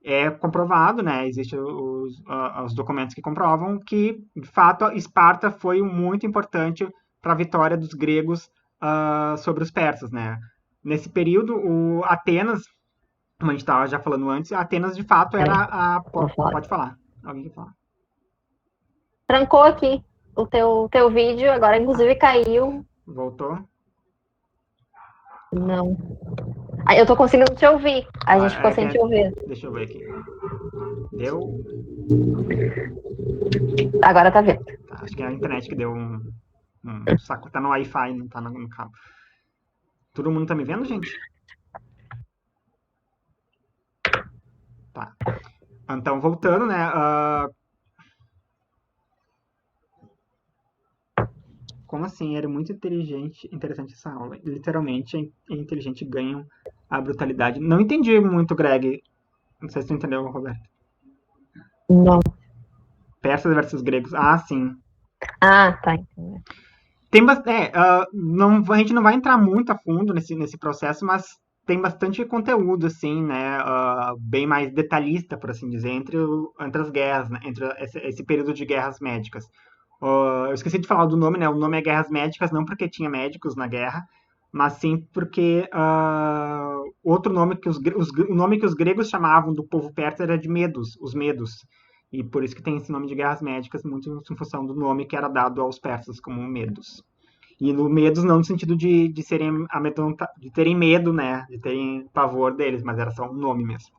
Speaker 1: É comprovado, né? Existem os documentos que comprovam que, de fato, Esparta foi muito importante para a vitória dos gregos sobre os persas, né? Nesse período, Atenas, como a gente estava já falando antes, Atenas de fato era
Speaker 2: Peraí,
Speaker 1: a.
Speaker 2: vou falar.
Speaker 1: Pode falar. Alguém quer falar?
Speaker 2: Trancou aqui o teu vídeo, agora inclusive caiu.
Speaker 1: Voltou?
Speaker 2: Não. Eu tô conseguindo te ouvir. A gente ficou sem te ouvir.
Speaker 1: Deixa eu ver aqui. Deu?
Speaker 2: Agora tá vendo.
Speaker 1: Tá, acho que é a internet que deu um saco. Tá no Wi-Fi, não tá no cabo. Todo mundo tá me vendo, gente? Tá. Então, voltando, né? Como assim? Era muito interessante essa aula. Literalmente, é inteligente ganham a brutalidade. Não entendi muito, Greg. Não sei se tu entendeu, Roberto.
Speaker 2: Não.
Speaker 1: Persas versus gregos. Ah, sim.
Speaker 2: Ah, tá.
Speaker 1: A gente não vai entrar muito a fundo nesse processo, mas tem bastante conteúdo, assim, né? Bem mais detalhista, por assim dizer, entre as guerras, né? Entre esse período de guerras médicas. Eu esqueci de falar do nome, né? O nome é Guerras Médicas, não porque tinha médicos na guerra, mas sim porque outro nome o nome que os gregos chamavam do povo persa era de Medos, os Medos. E por isso que tem esse nome de Guerras Médicas, muito em função do nome que era dado aos persas como Medos. E no Medos não no sentido de terem medo, né? De terem pavor deles, mas era só um nome mesmo.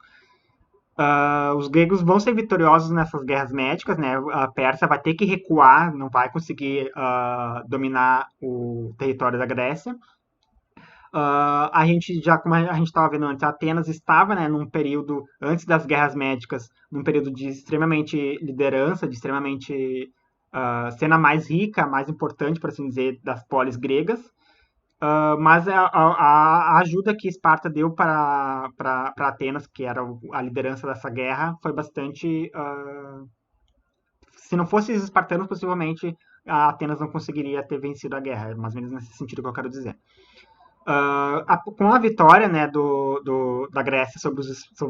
Speaker 1: Os gregos vão ser vitoriosos nessas guerras médicas, né? A Pérsia vai ter que recuar, não vai conseguir dominar o território da Grécia. Como a gente estava vendo antes, Atenas estava, né, num período antes das guerras médicas, num período de extremamente liderança, de extremamente sendo a mais rica, a mais importante, por assim dizer, das polis gregas. Mas a ajuda que Esparta deu para Atenas, que era a liderança dessa guerra, foi bastante. Se não fossem os espartanos, possivelmente a Atenas não conseguiria ter vencido a guerra. É mais ou menos nesse sentido que eu quero dizer. Com a vitória, né, da Grécia sobre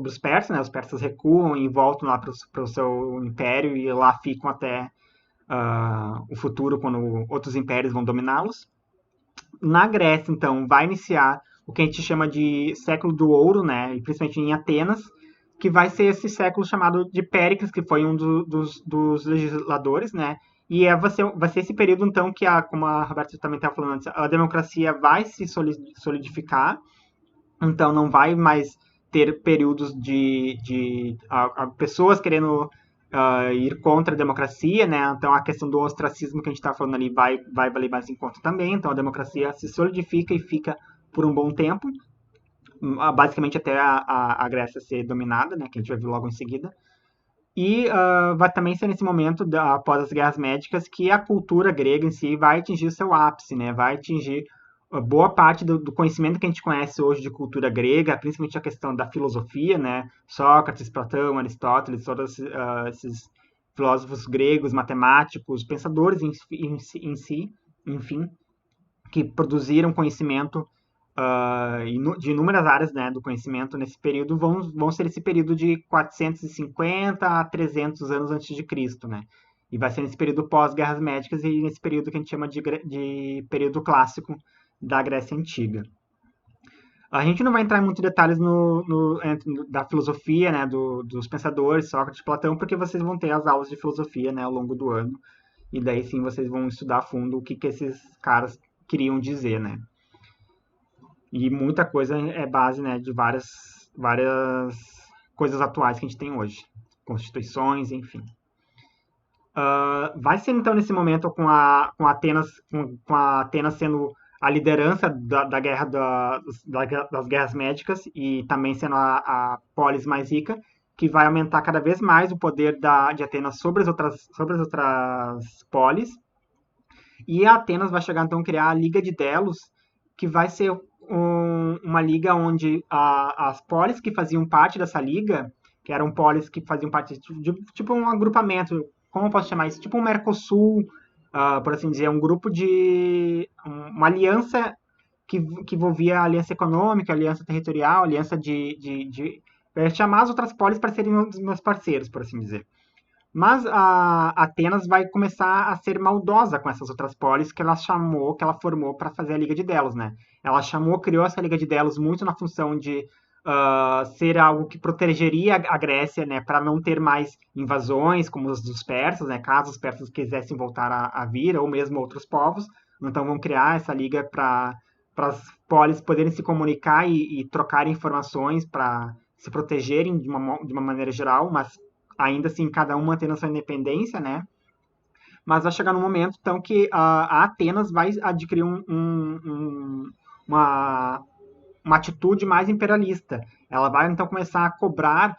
Speaker 1: os persas, né, os persas recuam e voltam lá para o seu império e lá ficam até o futuro, quando outros impérios vão dominá-los. Na Grécia, então, vai iniciar o que a gente chama de século do ouro, né, principalmente em Atenas, que vai ser esse século chamado de Péricles, que foi um dos legisladores, né, e vai ser esse período, então, que, como a Roberta também estava falando antes, a democracia vai se solidificar, então não vai mais ter períodos de pessoas querendo ir contra a democracia, né? Então a questão do ostracismo que a gente está falando ali vai valer mais em conta também. Então a democracia se solidifica e fica por um bom tempo, basicamente até a Grécia ser dominada, né? Que a gente vai ver logo em seguida. E vai também ser nesse momento, após as guerras médicas, que a cultura grega em si vai atingir seu ápice, né? Vai atingir boa parte do conhecimento que a gente conhece hoje de cultura grega, principalmente a questão da filosofia, né? Sócrates, Platão, Aristóteles, todos esses filósofos gregos, matemáticos, pensadores em si, enfim, que produziram conhecimento de inúmeras áreas, né, do conhecimento nesse período, vão ser esse período de 450 a 300 anos antes de Cristo, né? E vai ser nesse período pós-guerras médicas e nesse período que a gente chama de período clássico da Grécia Antiga. A gente não vai entrar em muitos detalhes da filosofia, né, dos pensadores, Sócrates e Platão, porque vocês vão ter as aulas de filosofia, né, ao longo do ano, e daí sim vocês vão estudar a fundo o que esses caras queriam dizer, né. E muita coisa é base, né, de várias coisas atuais que a gente tem hoje, constituições, enfim. Vai ser então nesse momento com a Atenas sendo a liderança da guerra das guerras médicas e também sendo a polis mais rica, que vai aumentar cada vez mais o poder de Atenas sobre as outras polis. E a Atenas vai chegar então a criar a Liga de Delos, que vai ser uma liga onde as polis que faziam parte dessa liga, que eram polis que faziam parte de tipo um agrupamento, como eu posso chamar isso? Tipo um Mercosul, por assim dizer, um grupo uma aliança que envolvia aliança econômica, aliança territorial, aliança de chamar as outras polis para serem os meus parceiros, por assim dizer. Mas a Atenas vai começar a ser maldosa com essas outras polis que ela formou para fazer a Liga de Delos, né? Ela criou essa Liga de Delos muito na função de ser algo que protegeria a Grécia, né, para não ter mais invasões como as dos persas, né, caso os persas quisessem voltar a vir, ou mesmo outros povos. Então vão criar essa liga para as polis poderem se comunicar e trocar informações para se protegerem de uma maneira geral, mas ainda assim cada um mantendo a sua independência, né? Mas vai chegar no momento, então, que a Atenas vai adquirir uma atitude mais imperialista. Ela vai, então, começar a cobrar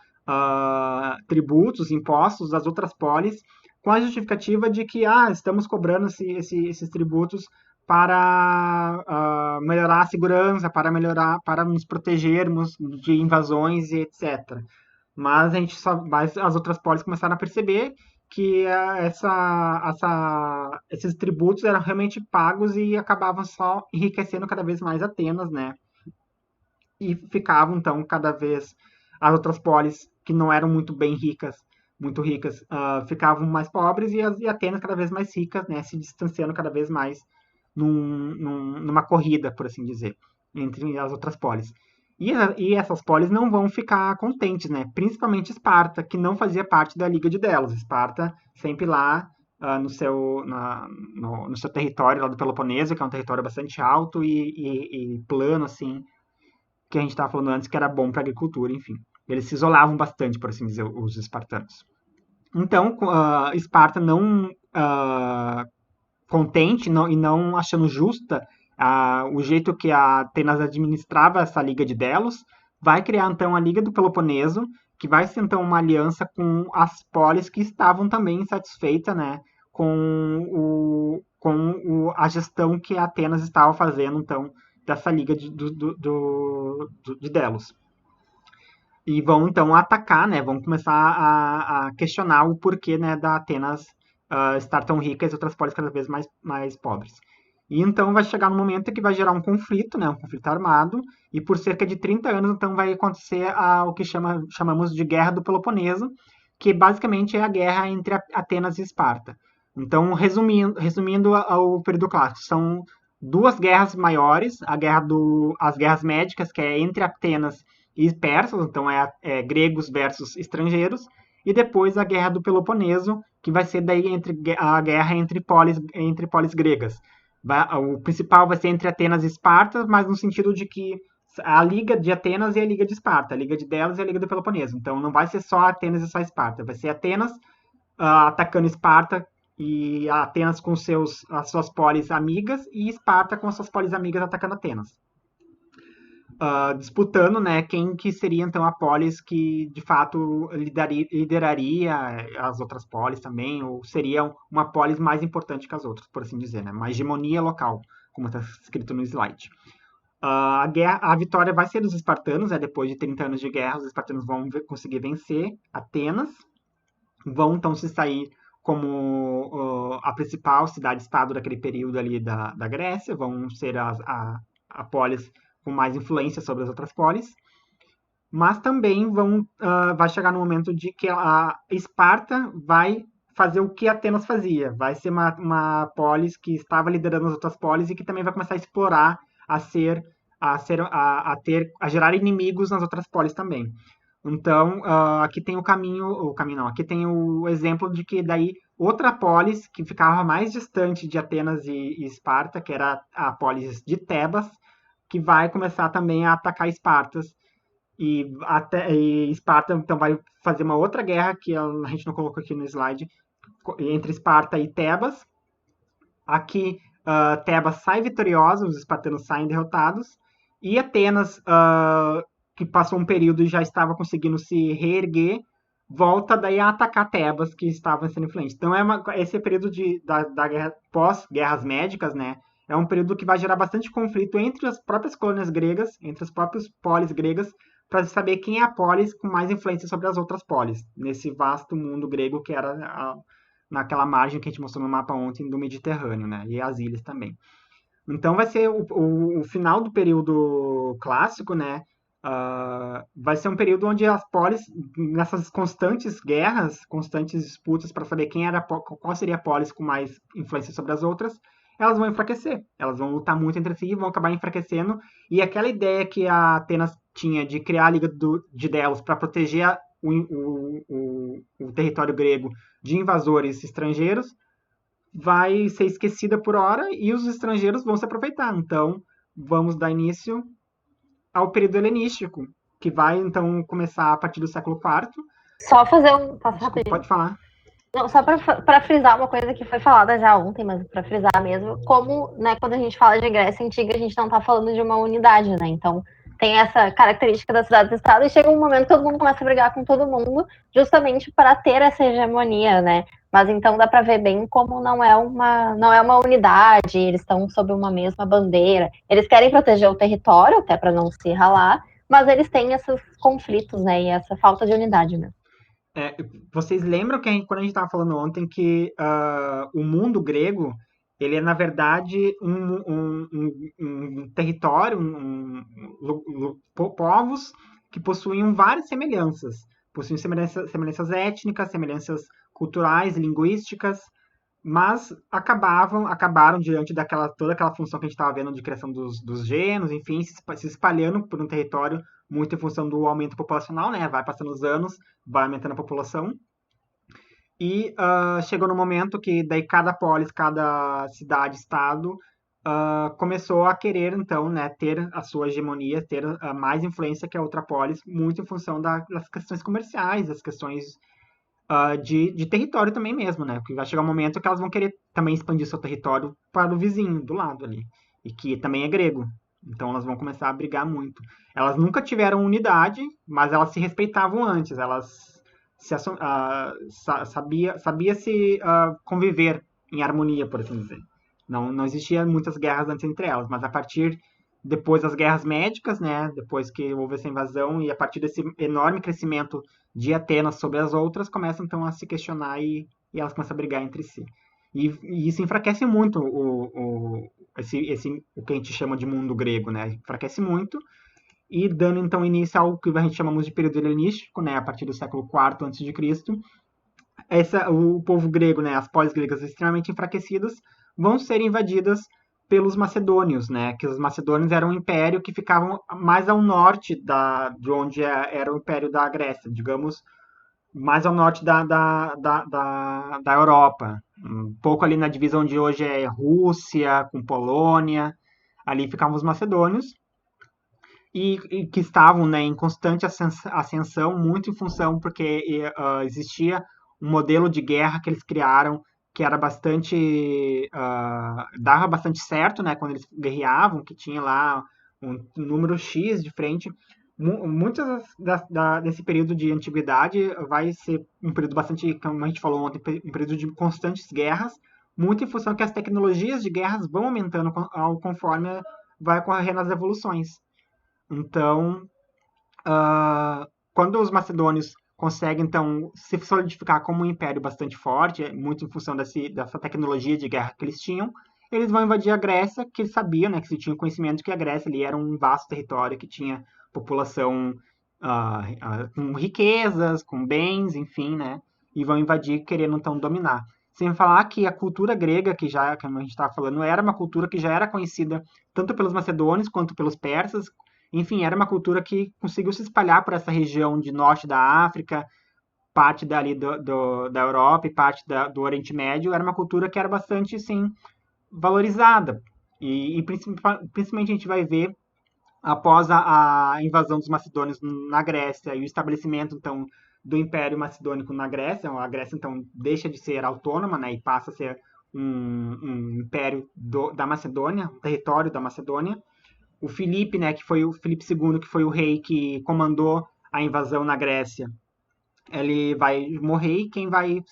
Speaker 1: tributos, impostos das outras polis, com a justificativa de que estamos cobrando esses tributos para melhorar a segurança, para nos protegermos de invasões e etc. Mas as outras polis começaram a perceber que esses tributos eram realmente pagos e acabavam só enriquecendo cada vez mais Atenas, né? E ficavam, então, cada vez as outras polis que não eram muito ricas, ficavam mais pobres e Atenas cada vez mais ricas, né? Se distanciando cada vez mais numa corrida, por assim dizer, entre as outras polis. E essas polis não vão ficar contentes, né? Principalmente Esparta, que não fazia parte da Liga de Delos. Esparta sempre lá no seu território lá do Peloponeso, que é um território bastante alto e plano, assim, que a gente estava falando antes, que era bom para a agricultura, enfim. Eles se isolavam bastante, por assim dizer, os espartanos. Então, Esparta não contente e não achando justa o jeito que a Atenas administrava essa Liga de Delos, vai criar então a Liga do Peloponeso, que vai ser então uma aliança com as polis que estavam também insatisfeitas, né, com a gestão que a Atenas estava fazendo então dessa Liga de Delos. E vão então atacar, né, vão começar a questionar o porquê, né, da Atenas estar tão rica e as outras polis cada vez mais pobres. E então vai chegar no momento que vai gerar um conflito, né, um conflito armado, e por cerca de 30 anos então vai acontecer o que chamamos de Guerra do Peloponeso, que basicamente é a guerra entre Atenas e Esparta. Então, resumindo o período clássico, são duas guerras maiores, as guerras médicas, que é entre Atenas e persas, então é gregos versus estrangeiros, e depois a Guerra do Peloponeso, que vai ser daí a guerra entre polis gregas. O principal vai ser entre Atenas e Esparta, mas no sentido de que a Liga de Atenas e a Liga de Esparta, a Liga de Delos e a Liga do Peloponeso. Então não vai ser só Atenas e só Esparta, vai ser Atenas atacando Esparta e Atenas com as suas polis amigas e Esparta com as suas polis amigas atacando Atenas. Disputando, né, quem que seria então a polis que de fato lideraria as outras polis também, ou seria uma polis mais importante que as outras, por assim dizer, né, uma hegemonia local, como está escrito no slide. A vitória vai ser dos espartanos, né, depois de 30 anos de guerra, os espartanos vão conseguir vencer Atenas, vão então se sair como a principal cidade-estado daquele período ali da Grécia, vão ser a polis com mais influência sobre as outras polis, mas também vai chegar no momento de que a Esparta vai fazer o que Atenas fazia, vai ser uma polis que estava liderando as outras polis e que também vai começar a explorar, a gerar inimigos nas outras polis também. Então, aqui tem aqui tem o exemplo de que daí outra polis que ficava mais distante de Atenas e Esparta, que era a polis de Tebas, que vai começar também a atacar Espartas. E Esparta então vai fazer uma outra guerra, que a gente não colocou aqui no slide, entre Esparta e Tebas. Aqui Tebas sai vitoriosa, os espartanos saem derrotados, e Atenas, que passou um período e já estava conseguindo se reerguer, volta daí a atacar Tebas, que estava sendo influente. Então esse período da guerra pós-guerras médicas, né, é um período que vai gerar bastante conflito entre as próprias colônias gregas, entre os próprios polis gregas, para saber quem é a polis com mais influência sobre as outras polis, nesse vasto mundo grego que era naquela margem que a gente mostrou no mapa ontem do Mediterrâneo, né? E as ilhas também. Então vai ser o final do período clássico, né? Vai ser um período onde as polis, nessas constantes guerras, constantes disputas para saber qual seria a polis com mais influência sobre as outras, elas vão enfraquecer. Elas vão lutar muito entre si e vão acabar enfraquecendo. E aquela ideia que a Atenas tinha de criar a Liga de Delos para proteger o território grego de invasores estrangeiros vai ser esquecida por hora e os estrangeiros vão se aproveitar. Então, vamos dar início ao período helenístico, que vai, então, começar a partir do século IV.
Speaker 2: Só fazer um... Posso rapidinho?
Speaker 1: Pode falar.
Speaker 2: Não, só para frisar uma coisa que foi falada já ontem, mas para frisar mesmo, como, né, quando a gente fala de Grécia Antiga, a gente não está falando de uma unidade, né? Então, tem essa característica das cidades-estado e chega um momento que todo mundo começa a brigar com todo mundo, justamente para ter essa hegemonia, né? Mas então dá para ver bem como não é uma unidade, eles estão sob uma mesma bandeira. Eles querem proteger o território, até para não se ralar, mas eles têm esses conflitos, né? E essa falta de unidade mesmo.
Speaker 1: Vocês lembram que quando a gente estava falando ontem que o mundo grego ele é, na verdade, um território, povos que possuíam várias semelhanças. Possuíam semelhanças étnicas, semelhanças culturais, linguísticas, mas acabaram diante toda aquela função que a gente estava vendo de criação dos genos, enfim, se espalhando por um território muito em função do aumento populacional, né? Vai passando os anos, vai aumentando a população. E chegou no momento que daí cada polis, cada cidade, estado começou a querer, então, né, ter a sua hegemonia, ter mais influência que a outra polis, muito em função das questões comerciais, das questões de território também mesmo, né? Porque vai chegar um momento que elas vão querer também expandir seu território para o vizinho, do lado ali, e que também é grego. Então elas vão começar a brigar muito. Elas nunca tiveram unidade, mas elas se respeitavam antes, elas sabia se conviver em harmonia, por assim dizer. Não existia muitas guerras antes entre elas, mas a partir depois das guerras médicas, né, depois que houve essa invasão e a partir desse enorme crescimento de Atenas sobre as outras, começam então a se questionar e elas começam a brigar entre si. E isso enfraquece muito o que a gente chama de mundo grego, né? Enfraquece muito e dando então início ao que a gente chamamos de período helenístico, né, a partir do século IV a.C. O povo grego, né, as polis gregas extremamente enfraquecidas, vão ser invadidas pelos macedônios, né, que os macedônios eram um império que ficavam mais ao norte de onde era o império da Grécia, digamos, mais ao norte da Europa, um pouco ali na divisão de hoje é Rússia, com Polônia, ali ficavam os macedônios, e que estavam, né, em constante ascensão, muito em função porque existia um modelo de guerra que eles criaram que era bastante dava bastante certo, né, quando eles guerreavam, que tinha lá um número X de frente. Muitas desse período de antiguidade vai ser um período bastante, como a gente falou ontem, um período de constantes guerras, muito em função que as tecnologias de guerras vão aumentando conforme vai ocorrendo as evoluções. Então, quando os macedônios conseguem, então, se solidificar como um império bastante forte, muito em função dessa tecnologia de guerra que eles tinham, eles vão invadir a Grécia, que eles sabiam, né, que se tinham conhecimento de que a Grécia ali era um vasto território que tinha população com riquezas, com bens, enfim, né, e vão invadir querendo, então, dominar. Sem falar que a cultura grega, como a gente estava falando, era uma cultura que já era conhecida tanto pelos macedônios quanto pelos persas. Enfim, era uma cultura que conseguiu se espalhar por essa região de norte da África, parte dali da Europa e parte do Oriente Médio. Era uma cultura que era bastante, sim, valorizada. E principalmente a gente vai ver, após a invasão dos macedônios na Grécia e o estabelecimento, então, do Império Macedônico na Grécia, a Grécia, então, deixa de ser autônoma, né, e passa a ser um império da Macedônia, um território da Macedônia. O Filipe, né, que foi o Filipe II, que foi o rei que comandou a invasão na Grécia, ele vai morrer e quem vai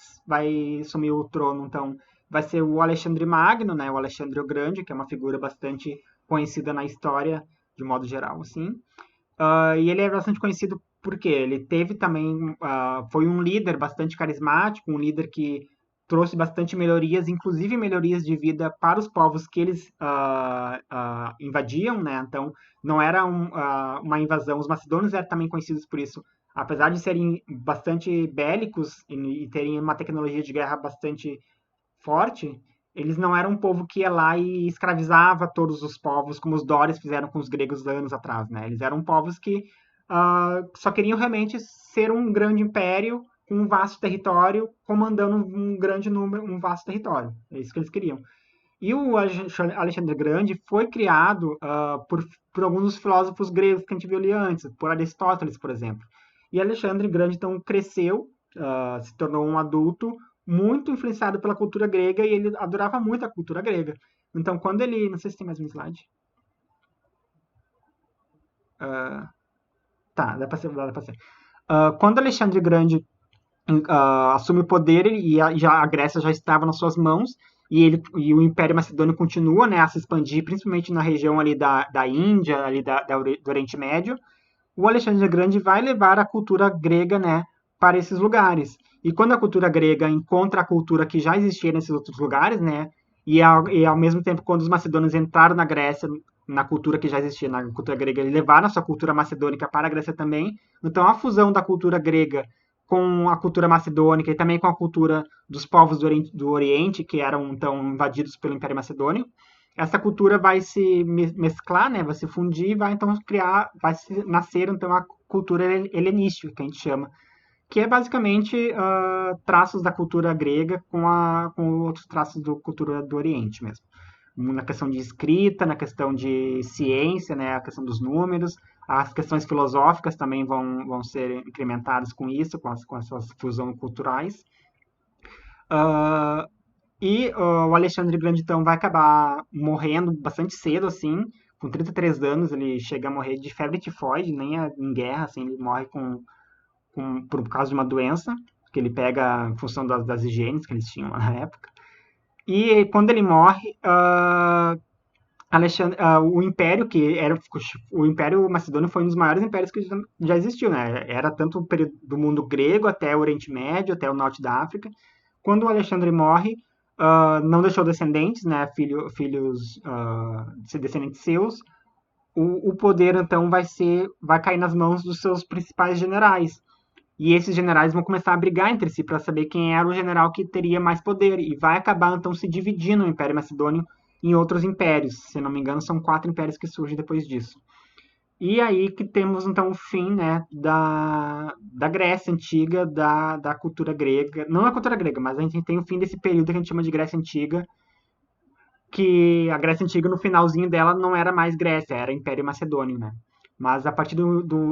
Speaker 1: assumir o trono, então, vai ser o Alexandre Magno, né? O Alexandre o Grande, que é uma figura bastante conhecida na história, de modo geral, assim. E ele é bastante conhecido porque ele teve também, foi um líder bastante carismático, um líder que trouxe bastante melhorias, inclusive melhorias de vida para os povos que eles invadiam, né? Então, não era uma invasão. Os macedônios eram também conhecidos por isso, apesar de serem bastante bélicos e terem uma tecnologia de guerra bastante forte, eles não eram um povo que ia lá e escravizava todos os povos, como os dóris fizeram com os gregos anos atrás, né? Eles eram povos que só queriam realmente ser um grande império com um vasto território, comandando um grande número, um vasto território. É isso que eles queriam. E o Alexandre Grande foi criado por alguns dos filósofos gregos que a gente viu ali antes, por Aristóteles, por exemplo. E Alexandre Grande, então, cresceu, se tornou um adulto muito influenciado pela cultura grega e ele adorava muito a cultura grega. Então, quando ele... Não sei se tem mais um slide. Tá, dá pra ser. Quando Alexandre Grande assume o poder e a Grécia já estava nas suas mãos e o Império Macedônio continua, né, a se expandir, principalmente na região ali da Índia, ali do Oriente Médio, o Alexandre Grande vai levar a cultura grega, né, para esses lugares. E quando a cultura grega encontra a cultura que já existia nesses outros lugares, né, e ao mesmo tempo, quando os macedônios entraram na Grécia, na cultura que já existia na cultura grega, eles levaram a sua cultura macedônica para a Grécia também. Então, a fusão da cultura grega com a cultura macedônica e também com a cultura dos povos do Oriente, que eram então invadidos pelo Império Macedônio, essa cultura vai se mesclar, né, vai se fundir, vai então nascer então a cultura helenística, que a gente chama, que é basicamente traços da cultura grega com outros traços da cultura do Oriente mesmo. Na questão de escrita, na questão de ciência, né, a questão dos números, as questões filosóficas também vão ser incrementadas com isso, com essas fusões culturais. E o Alexandre Grande, então, vai acabar morrendo bastante cedo, assim, com 33 anos, ele chega a morrer de febre tifoide, nem em guerra, assim, ele morre por causa de uma doença, que ele pega em função das higienes que eles tinham lá na época. E quando ele morre, o Império, o Império Macedônio foi um dos maiores impérios que já existiu, né? Era tanto o período do mundo grego até o Oriente Médio, até o norte da África. Quando o Alexandre morre, não deixou descendentes, né? Filhos descendentes seus. O poder, então, vai cair nas mãos dos seus principais generais. E esses generais vão começar a brigar entre si para saber quem era o general que teria mais poder. E vai acabar, então, se dividindo o Império Macedônio em outros impérios. Se não me engano, são 4 impérios que surgem depois disso. E aí que temos, então, o fim, né, da Grécia Antiga, da cultura grega. Não a cultura grega, mas a gente tem o fim desse período que a gente chama de Grécia Antiga, que a Grécia Antiga, no finalzinho dela, não era mais Grécia, era Império Macedônio, né? Mas a partir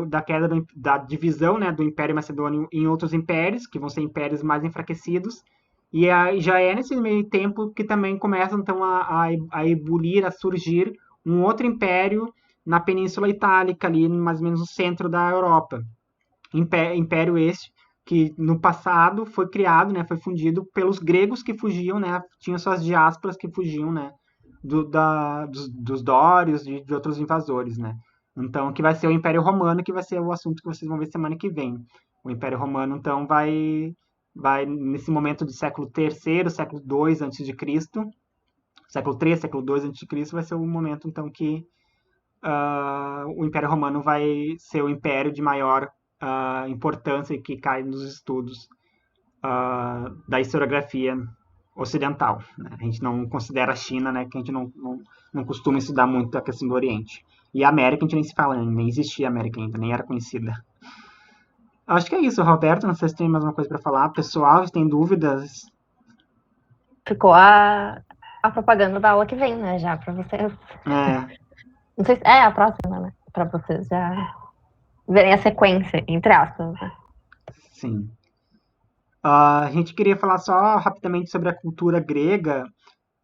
Speaker 1: da queda da divisão, né, do Império Macedônio em outros impérios, que vão ser impérios mais enfraquecidos, e já é nesse meio tempo que também começa então a ebulir, a surgir um outro império na Península Itálica, ali mais ou menos no centro da Europa. Império este que no passado foi criado, né, foi fundido pelos gregos que fugiam, né, tinham suas diásporas que fugiam, né, dos dórios, de outros invasores, né. Então, que vai ser o Império Romano, que vai ser o assunto que vocês vão ver semana que vem. O Império Romano, então, vai nesse momento do século III, século II a.C., século III, século II a.C., vai ser o momento, então, que o Império Romano vai ser o império de maior importância e que cai nos estudos da historiografia ocidental, né? A gente não considera a China, né, que a gente não costuma estudar muito a questão do Oriente. E a América a gente nem se fala, nem existia a América ainda, nem era conhecida. Acho que é isso, Roberto. Não sei se tem mais uma coisa para falar. Pessoal, se tem dúvidas.
Speaker 2: Ficou a propaganda da aula que vem, né, já, para vocês. Não sei se é a próxima, né, para vocês já verem a sequência, entre aspas. Né?
Speaker 1: Sim. A gente queria falar só rapidamente sobre a cultura grega.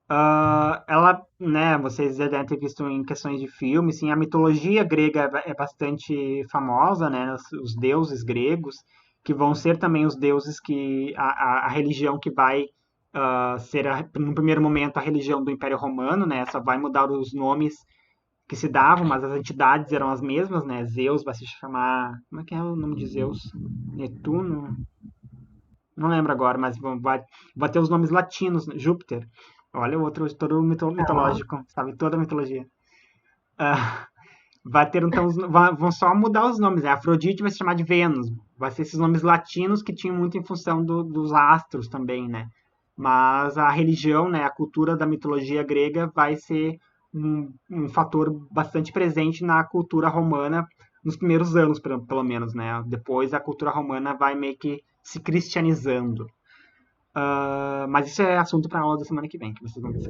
Speaker 1: Ela, né, vocês já devem ter visto em questões de filme, sim, a mitologia grega é bastante famosa, né, os deuses gregos, que vão ser também os deuses que a religião que vai ser, no primeiro momento, a religião do Império Romano, né? Só vai mudar os nomes que se davam, mas as entidades eram as mesmas, né? Zeus vai se chamar... Como é que é o nome de Zeus? Netuno? Não lembro agora, mas vai ter os nomes latinos, né? Júpiter. Olha o outro, todo mitológico, sabe? Toda a mitologia. Vai ter, então, vão só mudar os nomes, né? Afrodite vai se chamar de Vênus. Vai ser esses nomes latinos que tinham muito em função dos astros também, né? Mas a religião, né? A cultura da mitologia grega vai ser um fator bastante presente na cultura romana nos primeiros anos, pelo menos, né? Depois a cultura romana vai meio que se cristianizando. Mas isso é assunto para a aula da semana que vem, que vocês vão ver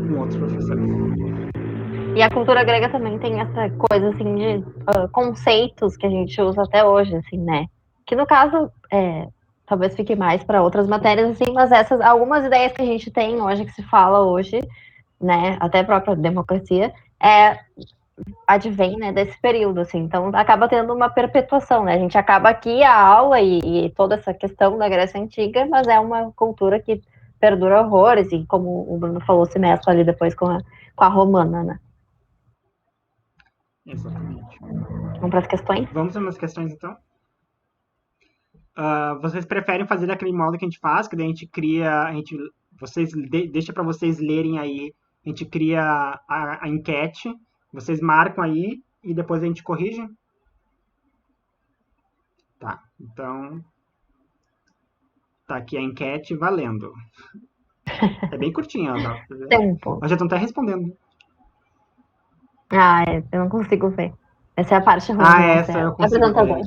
Speaker 1: com outros professores.
Speaker 2: E a cultura grega também tem essa coisa, assim, de conceitos que a gente usa até hoje, assim, né? Que, no caso, talvez fique mais para outras matérias, assim, mas algumas ideias que a gente tem hoje, que se fala hoje, né? Até a própria democracia, advém, né, desse período, assim. Então, acaba tendo uma perpetuação, né? A gente acaba aqui a aula e toda essa questão da Grécia Antiga, mas é uma cultura que perdura horrores e, como o Bruno falou, se mescla ali depois com a romana, né?
Speaker 1: Exatamente.
Speaker 2: Vamos para as questões?
Speaker 1: Vamos para as questões, então? Vocês preferem fazer daquele modo que a gente faz, que daí a gente cria, deixa para vocês lerem aí, a gente cria a enquete, vocês marcam aí e depois a gente corrige? Tá, então tá aqui a enquete valendo. É bem curtinha, ó.
Speaker 2: Tempo.
Speaker 1: Nós já estão até respondendo.
Speaker 2: Eu não consigo ver. Essa é a parte ruim.
Speaker 1: Essa eu consigo ver.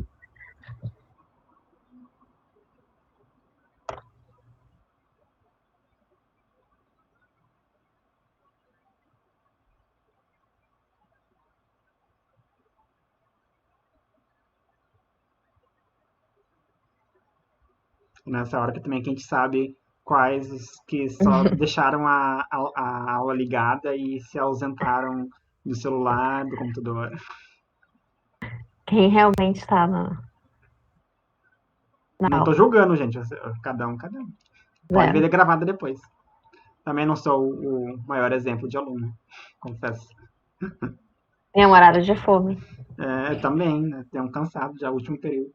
Speaker 1: Nessa hora que também que a gente sabe quais que só deixaram a aula ligada e se ausentaram do celular, do computador.
Speaker 2: Quem realmente está na
Speaker 1: Não tô julgando, gente. Cada um. Pode ver gravada depois. Também não sou o maior exemplo de aluno, confesso.
Speaker 2: É um horário de fome.
Speaker 1: Também, né? Tem um cansado já, último período.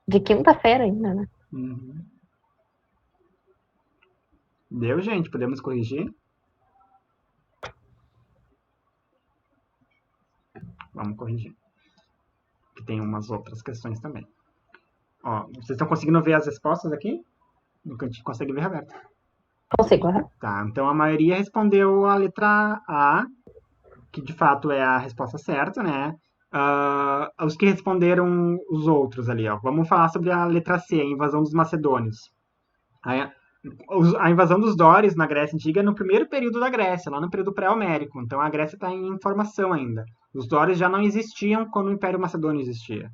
Speaker 2: De quinta-feira ainda, né?
Speaker 1: Uhum. Deu, gente? Podemos corrigir? Vamos corrigir. Que tem umas outras questões também. Ó, vocês estão conseguindo ver as respostas aqui? No cantinho, consegue ver, Roberto?
Speaker 2: Consigo.
Speaker 1: Tá, então a maioria respondeu a letra A, que de fato é a resposta certa, né? Os que responderam os outros ali, ó. Vamos falar sobre a letra C, a invasão dos macedônios. A invasão dos dórios na Grécia Antiga é no primeiro período da Grécia, lá no período pré-homérico. Então a Grécia está em formação ainda. Os dórios já não existiam quando o Império Macedônio existia.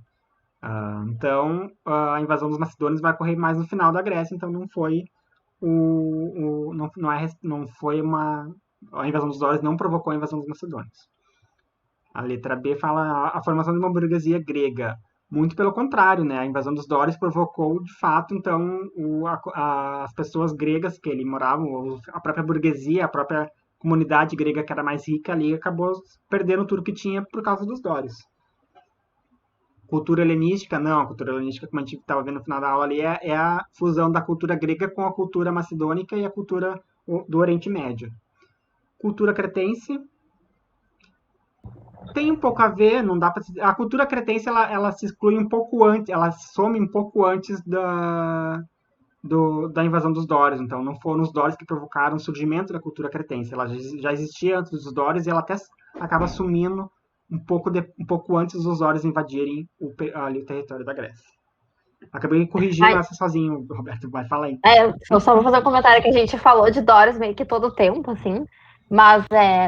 Speaker 1: Então a invasão dos macedônios vai ocorrer mais no final da Grécia, então não foi não foi a invasão dos dórios não provocou a invasão dos macedônios. A letra B fala a formação de uma burguesia grega. Muito pelo contrário, né? A invasão dos dórios provocou, de fato, então, as pessoas gregas que ali moravam, a própria burguesia, a própria comunidade grega que era mais rica ali, acabou perdendo tudo que tinha por causa dos dórios. Cultura helenística, não. A cultura helenística, como a gente estava vendo no final da aula ali, é a fusão da cultura grega com a cultura macedônica e a cultura do Oriente Médio. Cultura cretense tem um pouco a ver, não dá para a cultura cretense ela se exclui um pouco antes, ela some um pouco antes da invasão dos dórios, então não foram os dórios que provocaram o surgimento da cultura cretense, ela já existia antes dos dórios e ela até acaba sumindo um pouco antes dos dórios invadirem ali o território da Grécia. Acabei corrigindo essa sozinho, Roberto, vai, fala aí.
Speaker 2: Eu só vou fazer um comentário que a gente falou de dórios meio que todo o tempo, assim, mas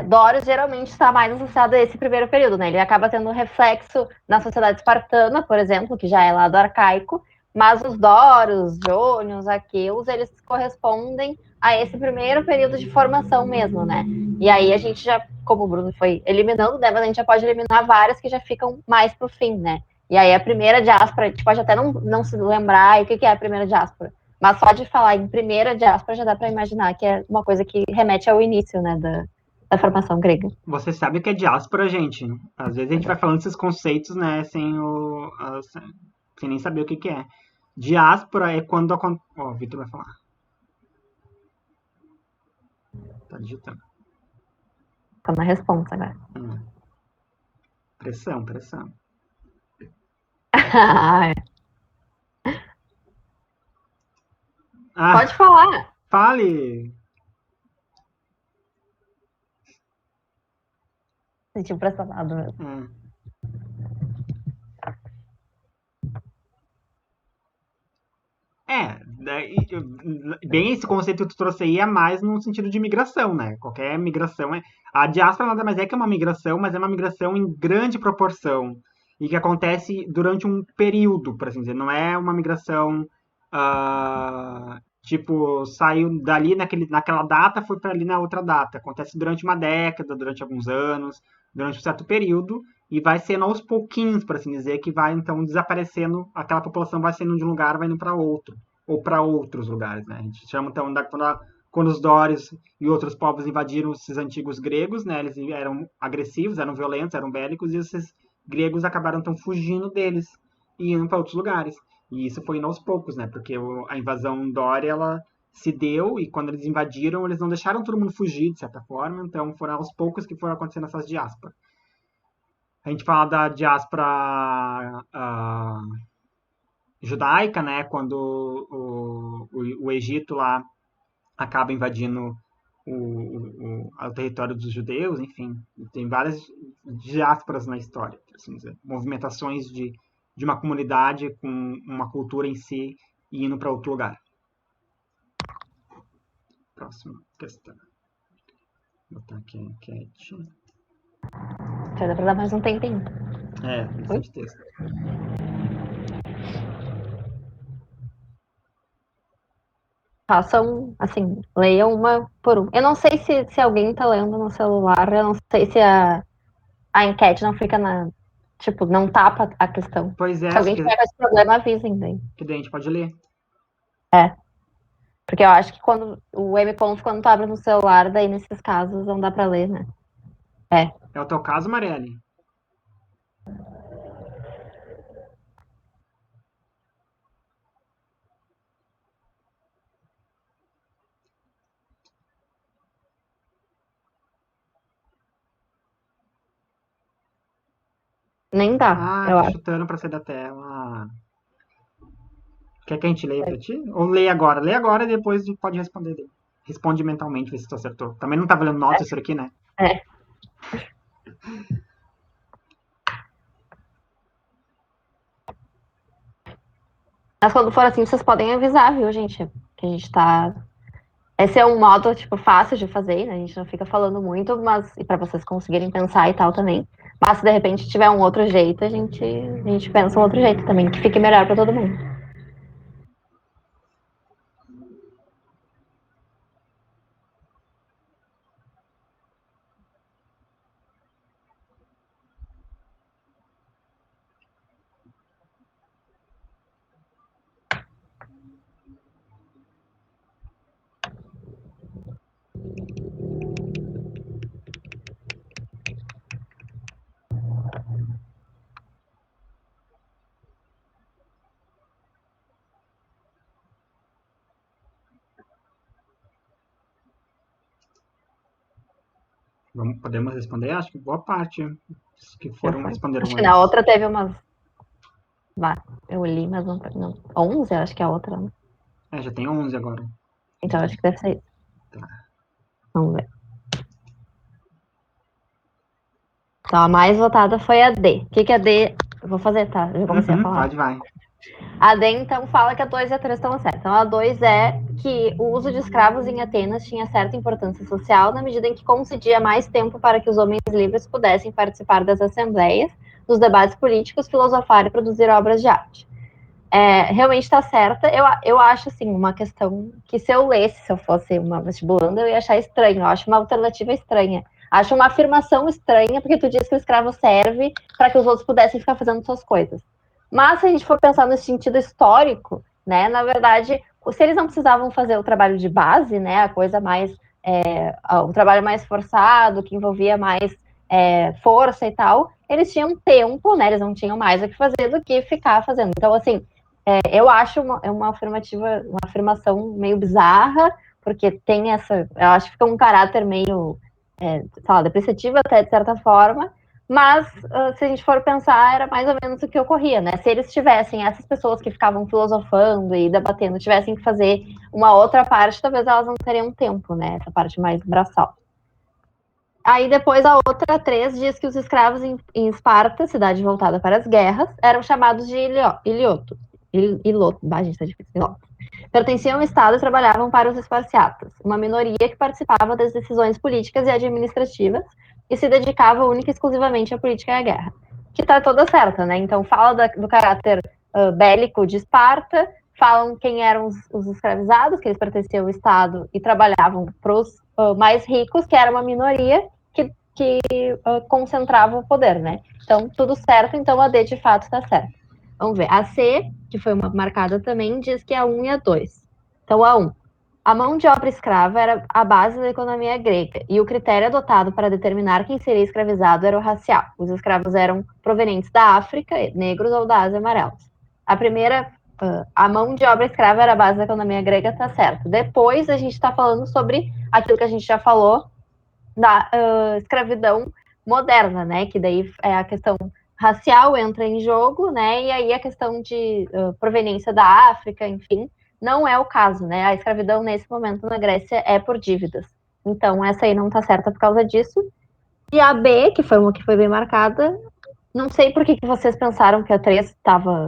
Speaker 2: Dórios geralmente está mais associado a esse primeiro período, né? Ele acaba tendo um reflexo na sociedade espartana, por exemplo, que já é lá do arcaico, mas os dórios, jônios, aqueus, eles correspondem a esse primeiro período de formação mesmo, né? E aí a gente já, como o Bruno foi eliminando, né, mas a gente já pode eliminar várias que já ficam mais pro fim, né? E aí a primeira diáspora, a gente pode até não se lembrar o que é a primeira diáspora, Mas só de falar em primeira diáspora já dá para imaginar que é uma coisa que remete ao início, né, da formação grega.
Speaker 1: Você sabe o que é diáspora, gente? Às vezes a gente vai falando esses conceitos, né, sem nem saber o que é. Diáspora é quando acontece... Ó, o Vitor vai falar. Tá digitando.
Speaker 2: Tô na resposta agora.
Speaker 1: Pressão.
Speaker 2: Pode falar.
Speaker 1: Fale!
Speaker 2: Sentiu pressionado mesmo.
Speaker 1: Bem, esse conceito que tu trouxe aí é mais no sentido de migração, né? Qualquer migração é... A diáspora nada mais é que uma migração, mas é uma migração em grande proporção e que acontece durante um período, por assim dizer. Não é uma migração, tipo, saiu dali naquela data, foi para ali na outra data. Acontece durante uma década, durante alguns anos, durante um certo período e vai sendo aos pouquinhos, por assim dizer, que vai então desaparecendo, aquela população vai saindo de um lugar, vai indo para outro, ou para outros lugares, né? A gente chama então quando os dórios e outros povos invadiram esses antigos gregos, né? Eles eram agressivos, eram violentos, eram bélicos e esses gregos acabaram então fugindo deles e indo para outros lugares. E isso foi indo aos poucos, né? Porque a invasão dória ela se deu e quando eles invadiram, eles não deixaram todo mundo fugir de certa forma, então foram aos poucos que foram acontecendo essas diásporas. A gente fala da diáspora judaica, né? Quando o Egito lá acaba invadindo o território dos judeus, enfim, tem várias diásporas na história, assim dizer, movimentações de uma comunidade com uma cultura em si e indo para outro lugar. Próxima questão. Vou botar aqui a enquete.
Speaker 2: Já dá pra dar mais um tempinho.
Speaker 1: Bastante texto.
Speaker 2: Façam, assim, leiam uma por uma. Eu não sei se alguém tá lendo no celular, eu não sei se a enquete não fica tipo, não tapa a questão.
Speaker 1: Pois é,
Speaker 2: se alguém tiver com esse problema, avisem daí.
Speaker 1: Que daí a gente pode ler.
Speaker 2: Porque eu acho que quando o webconf, quando tu abre no celular, daí nesses casos não dá pra ler, né?
Speaker 1: É o teu caso, Marielle?
Speaker 2: Nem dá, eu
Speaker 1: tô
Speaker 2: acho.
Speaker 1: chutando pra sair da tela. Quer que a gente leia pra ti? Ou leia agora? Leia agora e depois pode responder. Responde mentalmente, vê se tu acertou. Também não tá valendo nota isso aqui, né?
Speaker 2: Mas quando for assim, vocês podem avisar, viu, gente? Que a gente tá... Esse é um modo, tipo, fácil de fazer, né? A gente não fica falando muito, mas... E pra vocês conseguirem pensar e tal também. Mas se de repente tiver um outro jeito, a gente pensa um outro jeito também, que fique melhor pra todo mundo.
Speaker 1: Podemos responder? Acho que boa parte que foram responderam
Speaker 2: acho que na outra teve umas... Eu li, mas não... 11, acho que é a outra, né?
Speaker 1: Já tem 11 agora.
Speaker 2: Então acho que deve ser isso.
Speaker 1: Tá.
Speaker 2: Vamos ver. Então a mais votada foi a D. O que a D... Eu vou fazer, tá? Eu já comecei a falar.
Speaker 1: Pode, vai.
Speaker 2: A D, então, fala que a 2 e a 3 estão certas. Então, a 2 é que o uso de escravos em Atenas tinha certa importância social na medida em que concedia mais tempo para que os homens livres pudessem participar das assembleias, dos debates políticos, filosofar e produzir obras de arte. Realmente está certa. Eu acho, assim, uma questão que se eu lesse, se eu fosse uma vestibulanda, eu ia achar estranho. Eu acho uma alternativa estranha. Acho uma afirmação estranha, porque tu diz que o escravo serve para que os outros pudessem ficar fazendo suas coisas. Mas se a gente for pensar nesse sentido histórico, né, na verdade, se eles não precisavam fazer o trabalho de base, né, a coisa mais, o trabalho mais forçado, que envolvia mais força e tal, eles tinham tempo, né, eles não tinham mais o que fazer do que ficar fazendo. Então, assim, eu acho uma afirmação meio bizarra, porque tem eu acho que fica um caráter meio, sei lá, depreciativo até, de certa forma, mas se a gente for pensar, era mais ou menos o que ocorria, né? Se eles tivessem, essas pessoas que ficavam filosofando e debatendo, tivessem que fazer uma outra parte, talvez elas não teriam tempo, né? Essa parte mais braçal. Aí depois a outra 3 diz que os escravos em Esparta, cidade voltada para as guerras, eram chamados de iliotos. Gente, tá difícil. Ilotos. Pertenciam ao Estado e trabalhavam para os esparciatas, uma minoria que participava das decisões políticas e administrativas e se dedicava única e exclusivamente à política e à guerra. Que está toda certa, né? Então fala do caráter bélico de Esparta, falam quem eram os escravizados, que eles pertenciam ao Estado e trabalhavam para os mais ricos, que era uma minoria que concentrava o poder, né? Então, tudo certo, então a D de fato está certa. Vamos ver. A C, que foi uma marcada também, diz que a 1 e a 2. Então, a 1. A mão de obra escrava era a base da economia grega, e o critério adotado para determinar quem seria escravizado era o racial. Os escravos eram provenientes da África, negros ou da Ásia, amarelos. A primeira, a mão de obra escrava era a base da economia grega, tá certo. Depois, a gente está falando sobre aquilo que a gente já falou, da escravidão moderna, né? Que daí é a questão racial entra em jogo, né? E aí a questão de proveniência da África, enfim, não é o caso, né? A escravidão nesse momento na Grécia é por dívidas. Então essa aí não tá certa por causa disso. E a B, que foi uma que foi bem marcada, não sei por que vocês pensaram que a 3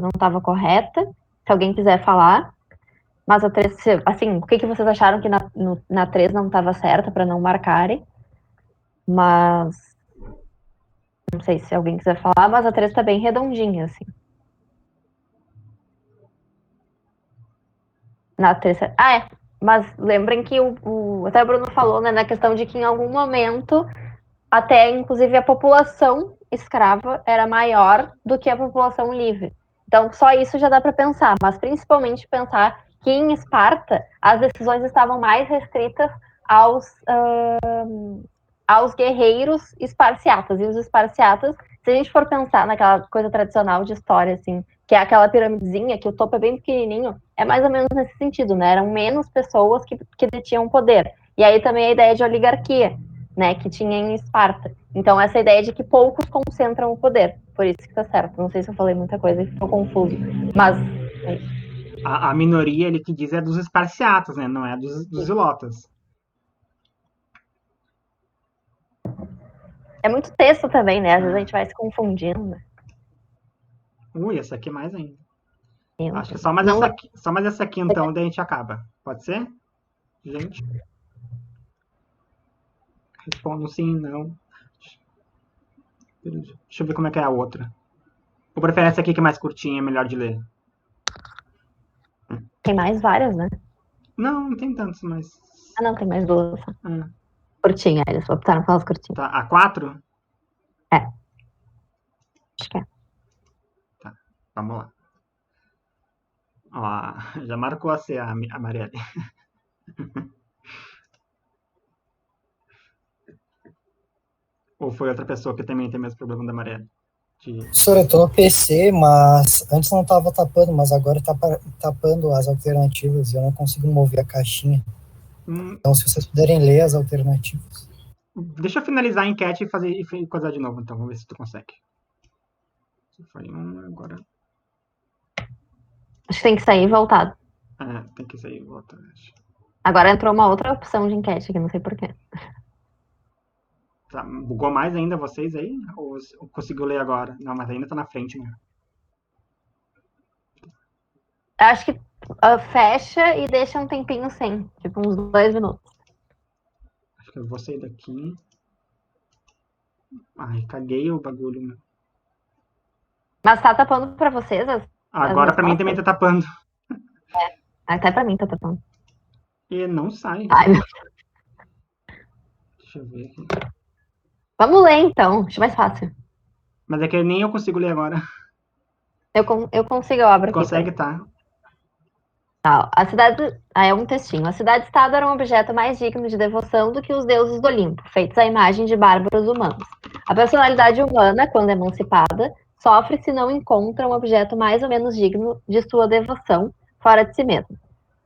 Speaker 2: não estava correta. Se alguém quiser falar. Mas a 3, assim, por que vocês acharam que na 3 não estava certa para não marcarem? Mas não sei se alguém quiser falar, mas a 3 tá bem redondinha, assim. Na terça. Mas lembrem que até o Bruno falou, né, na questão de que em algum momento, até inclusive a população escrava era maior do que a população livre. Então, só isso já dá para pensar, mas principalmente pensar que em Esparta as decisões estavam mais restritas aos guerreiros esparciatas. E os esparciatas, se a gente for pensar naquela coisa tradicional de história, assim, que é aquela piramidezinha, que o topo é bem pequenininho, é mais ou menos nesse sentido, né? Eram menos pessoas que detinham poder. E aí também a ideia de oligarquia, né, que tinha em Esparta. Então, essa ideia de que poucos concentram o poder. Por isso que tá certo. Não sei se eu falei muita coisa e ficou confuso. Mas.
Speaker 1: A minoria, ele que diz, é dos esparciatas, né? Não é dos ilotas.
Speaker 2: É muito texto também, né? Às vezes a gente vai se confundindo.
Speaker 1: Essa aqui é mais ainda. Acho que
Speaker 2: Não,
Speaker 1: só mais essa aqui, então, daí a gente acaba. Pode ser? Gente? Respondo sim, não. Deixa eu ver como é que é a outra. Ou prefere essa aqui que é mais curtinha, é melhor de ler?
Speaker 2: Tem mais várias, né?
Speaker 1: Não tem tantos, mas...
Speaker 2: Não, tem mais duas. Curtinha, eles optaram pelas curtinhas.
Speaker 1: Tá, a 4?
Speaker 2: Acho que é.
Speaker 1: Tá, vamos lá. Ó, já marcou a C, a Marielle. Ou foi outra pessoa que também tem o mesmo problema da Marielle?
Speaker 3: Professor, eu tô no PC, mas antes não tava tapando, mas agora tá tapando as alternativas e eu não consigo mover a caixinha. Então, se vocês puderem ler as alternativas.
Speaker 1: Deixa eu finalizar a enquete e coisar de novo, então. Vamos ver se tu consegue. Foi agora.
Speaker 2: Acho que tem que sair e voltar.
Speaker 1: Tem que sair e voltar.
Speaker 2: Agora entrou uma outra opção de enquete aqui, não sei porquê.
Speaker 1: Tá, bugou mais ainda vocês aí? Ou conseguiu ler agora? Não, mas ainda tá na frente, né?
Speaker 2: Acho que fecha e deixa um tempinho sem. Tipo, uns 2 minutos.
Speaker 1: Acho que eu vou sair daqui. Ai, caguei o bagulho, meu.
Speaker 2: Mas tá tapando pra vocês?
Speaker 1: Agora pra mim também tá tapando.
Speaker 2: Até pra mim tá tapando.
Speaker 1: E não sai.
Speaker 2: Ai, meu.
Speaker 1: Deixa eu ver aqui.
Speaker 2: Vamos ler então, acho mais fácil.
Speaker 1: Mas é que nem eu consigo ler agora.
Speaker 2: Eu consigo, eu abro aqui.
Speaker 1: Consegue, tá?
Speaker 2: A cidade. É um textinho. A cidade-estado era um objeto mais digno de devoção do que os deuses do Olimpo, feitos à imagem de bárbaros humanos. A personalidade humana, quando emancipada, sofre se não encontra um objeto mais ou menos digno de sua devoção fora de si mesmo.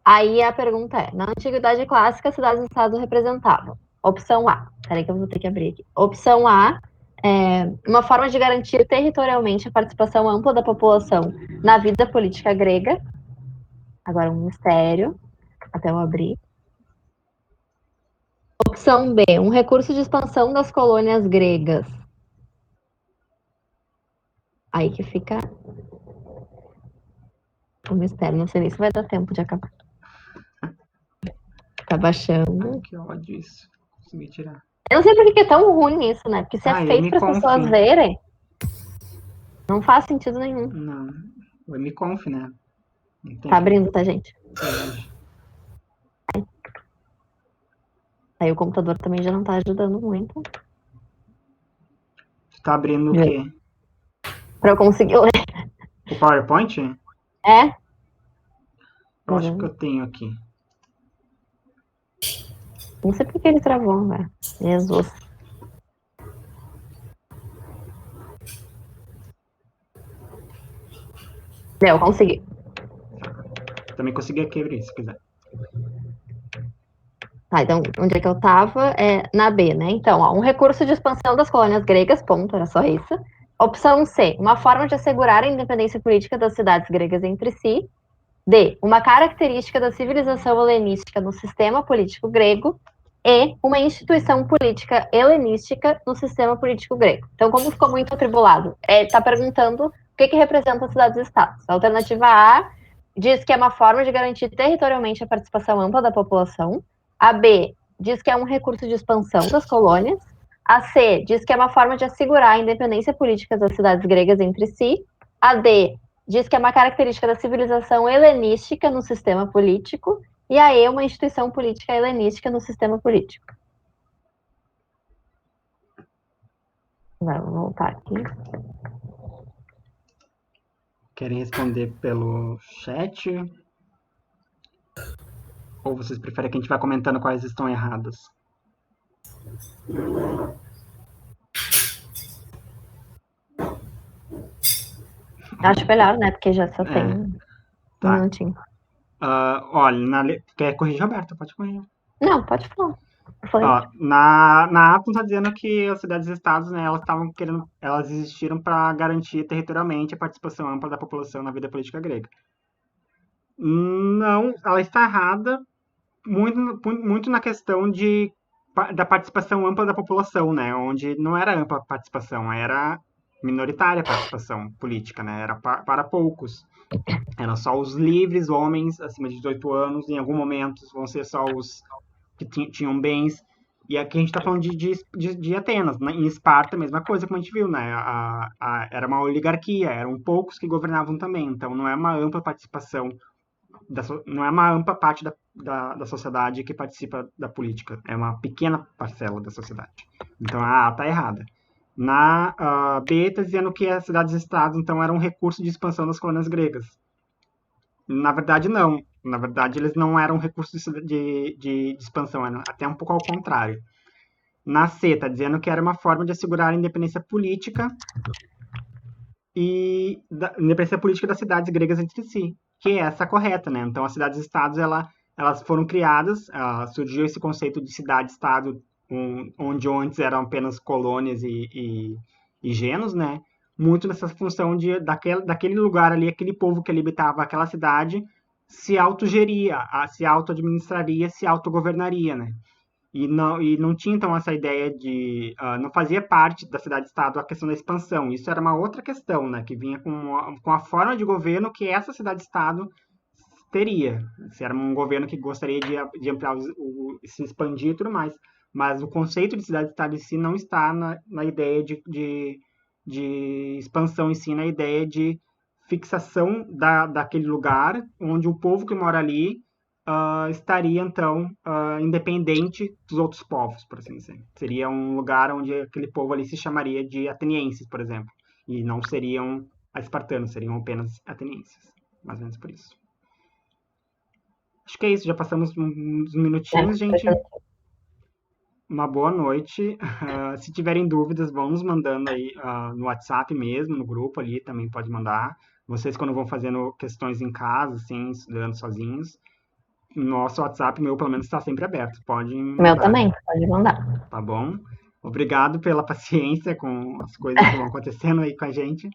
Speaker 2: Aí a pergunta é: na Antiguidade Clássica, cidades-estado representavam. Opção A. Peraí que eu vou ter que abrir aqui. Opção A. Uma forma de garantir territorialmente a participação ampla da população na vida política grega. Agora um mistério, até eu abrir. Opção B, um recurso de expansão das colônias gregas. Aí que fica o mistério. Não sei nem se vai dar tempo de acabar. Tá baixando.
Speaker 1: Ai, que ódio isso. Consegui tirar.
Speaker 2: Eu não sei por que é tão ruim isso, né? Porque se é feito para as pessoas verem, não faz sentido nenhum.
Speaker 1: Não, o MConf, né?
Speaker 2: Tá abrindo, tá, gente? Aí o computador também já não tá ajudando muito.
Speaker 1: Tá abrindo o quê?
Speaker 2: Pra eu conseguir ler.
Speaker 1: O PowerPoint?
Speaker 2: É?
Speaker 1: Eu acho que eu tenho aqui.
Speaker 2: Não sei por que ele travou, velho. Jesus. Eu consegui.
Speaker 1: Também consegui aqui abrir, se quiser.
Speaker 2: Tá, então, onde é que eu tava? Na B, né? Então, ó, um recurso de expansão das colônias gregas, ponto, era só isso. Opção C, uma forma de assegurar a independência política das cidades gregas entre si. D, uma característica da civilização helenística no sistema político grego. E, uma instituição política helenística no sistema político grego. Então, como ficou muito atribulado? Tá perguntando o que representa as cidades-estados. A alternativa A diz que é uma forma de garantir territorialmente a participação ampla da população. A B diz que é um recurso de expansão das colônias. A C diz que é uma forma de assegurar a independência política das cidades gregas entre si. A D diz que é uma característica da civilização helenística no sistema político. E a E, uma instituição política helenística no sistema político. Vamos voltar aqui.
Speaker 1: Querem responder pelo chat? Ou vocês preferem que a gente vá comentando quais estão erradas?
Speaker 2: Acho melhor, né? Porque já só tem um minutinho.
Speaker 1: Olha, quer corrigir, Roberto? Pode corrigir.
Speaker 2: Não, pode falar.
Speaker 1: Na ata está dizendo que as cidades-estados, né, elas existiram para garantir territorialmente a participação ampla da população na vida política grega. Não, ela está errada muito na questão da participação ampla da população, né, onde não era ampla a participação, era minoritária a participação política, né, era para poucos. Eram só os livres, homens acima de 18 anos, em algum momento vão ser só os que tinham bens. E aqui a gente está falando de Atenas. Né? Em Esparta, a mesma coisa, como a gente viu, né? Era uma oligarquia, eram poucos que governavam também. Então, não é uma ampla participação, não é uma ampla parte da sociedade que participa da política. É uma pequena parcela da sociedade. Então, a A está errada. Na B, está dizendo que as cidades-estados, então, eram um recurso de expansão das colônias gregas. Na verdade, não. Na verdade, eles não eram recursos de expansão, eram até um pouco ao contrário. Na C, está dizendo que era uma forma de assegurar a independência política das cidades gregas entre si, que é essa correta, né? Então, as cidades-estados, elas foram criadas, surgiu esse conceito de cidade-estado, onde antes eram apenas colônias e genos, né? Muito nessa função daquele lugar ali, aquele povo que ali habitava aquela cidade, se autogeria, se auto-administraria, se autogovernaria, né? E não tinha, então, essa ideia não fazia parte da cidade-estado a questão da expansão. Isso era uma outra questão, né? Que vinha com a forma de governo que essa cidade-estado teria. Se era um governo que gostaria de ampliar, se expandir e tudo mais. Mas o conceito de cidade-estado em si não está na ideia de expansão em si, na ideia de fixação daquele lugar, onde o povo que mora ali estaria, então, independente dos outros povos, por assim dizer. Seria um lugar onde aquele povo ali se chamaria de atenienses, por exemplo, e não seriam espartanos, seriam apenas atenienses. Mais ou menos por isso. Acho que é isso, já passamos uns minutinhos, gente. Uma boa noite. Se tiverem dúvidas, vão nos mandando aí no WhatsApp mesmo, no grupo ali, também pode mandar. Vocês, quando vão fazendo questões em casa, assim, estudando sozinhos, nosso WhatsApp, meu, pelo menos, está sempre aberto. Pode mandar.
Speaker 2: Meu também, pode mandar.
Speaker 1: Tá bom? Obrigado pela paciência com as coisas que vão acontecendo aí com a gente.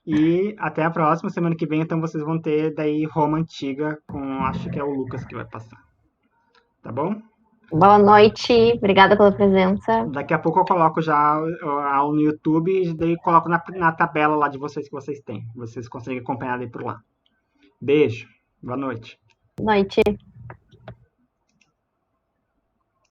Speaker 1: E até a próxima. Semana que vem, então, vocês vão ter daí Roma Antiga com, acho que é o Lucas que vai passar. Tá bom?
Speaker 2: Boa noite, obrigada pela presença.
Speaker 1: Daqui a pouco eu coloco já a aula no YouTube e daí coloco na tabela lá de vocês que vocês têm. Vocês conseguem acompanhar daí por lá. Beijo. Boa noite.
Speaker 2: Boa noite.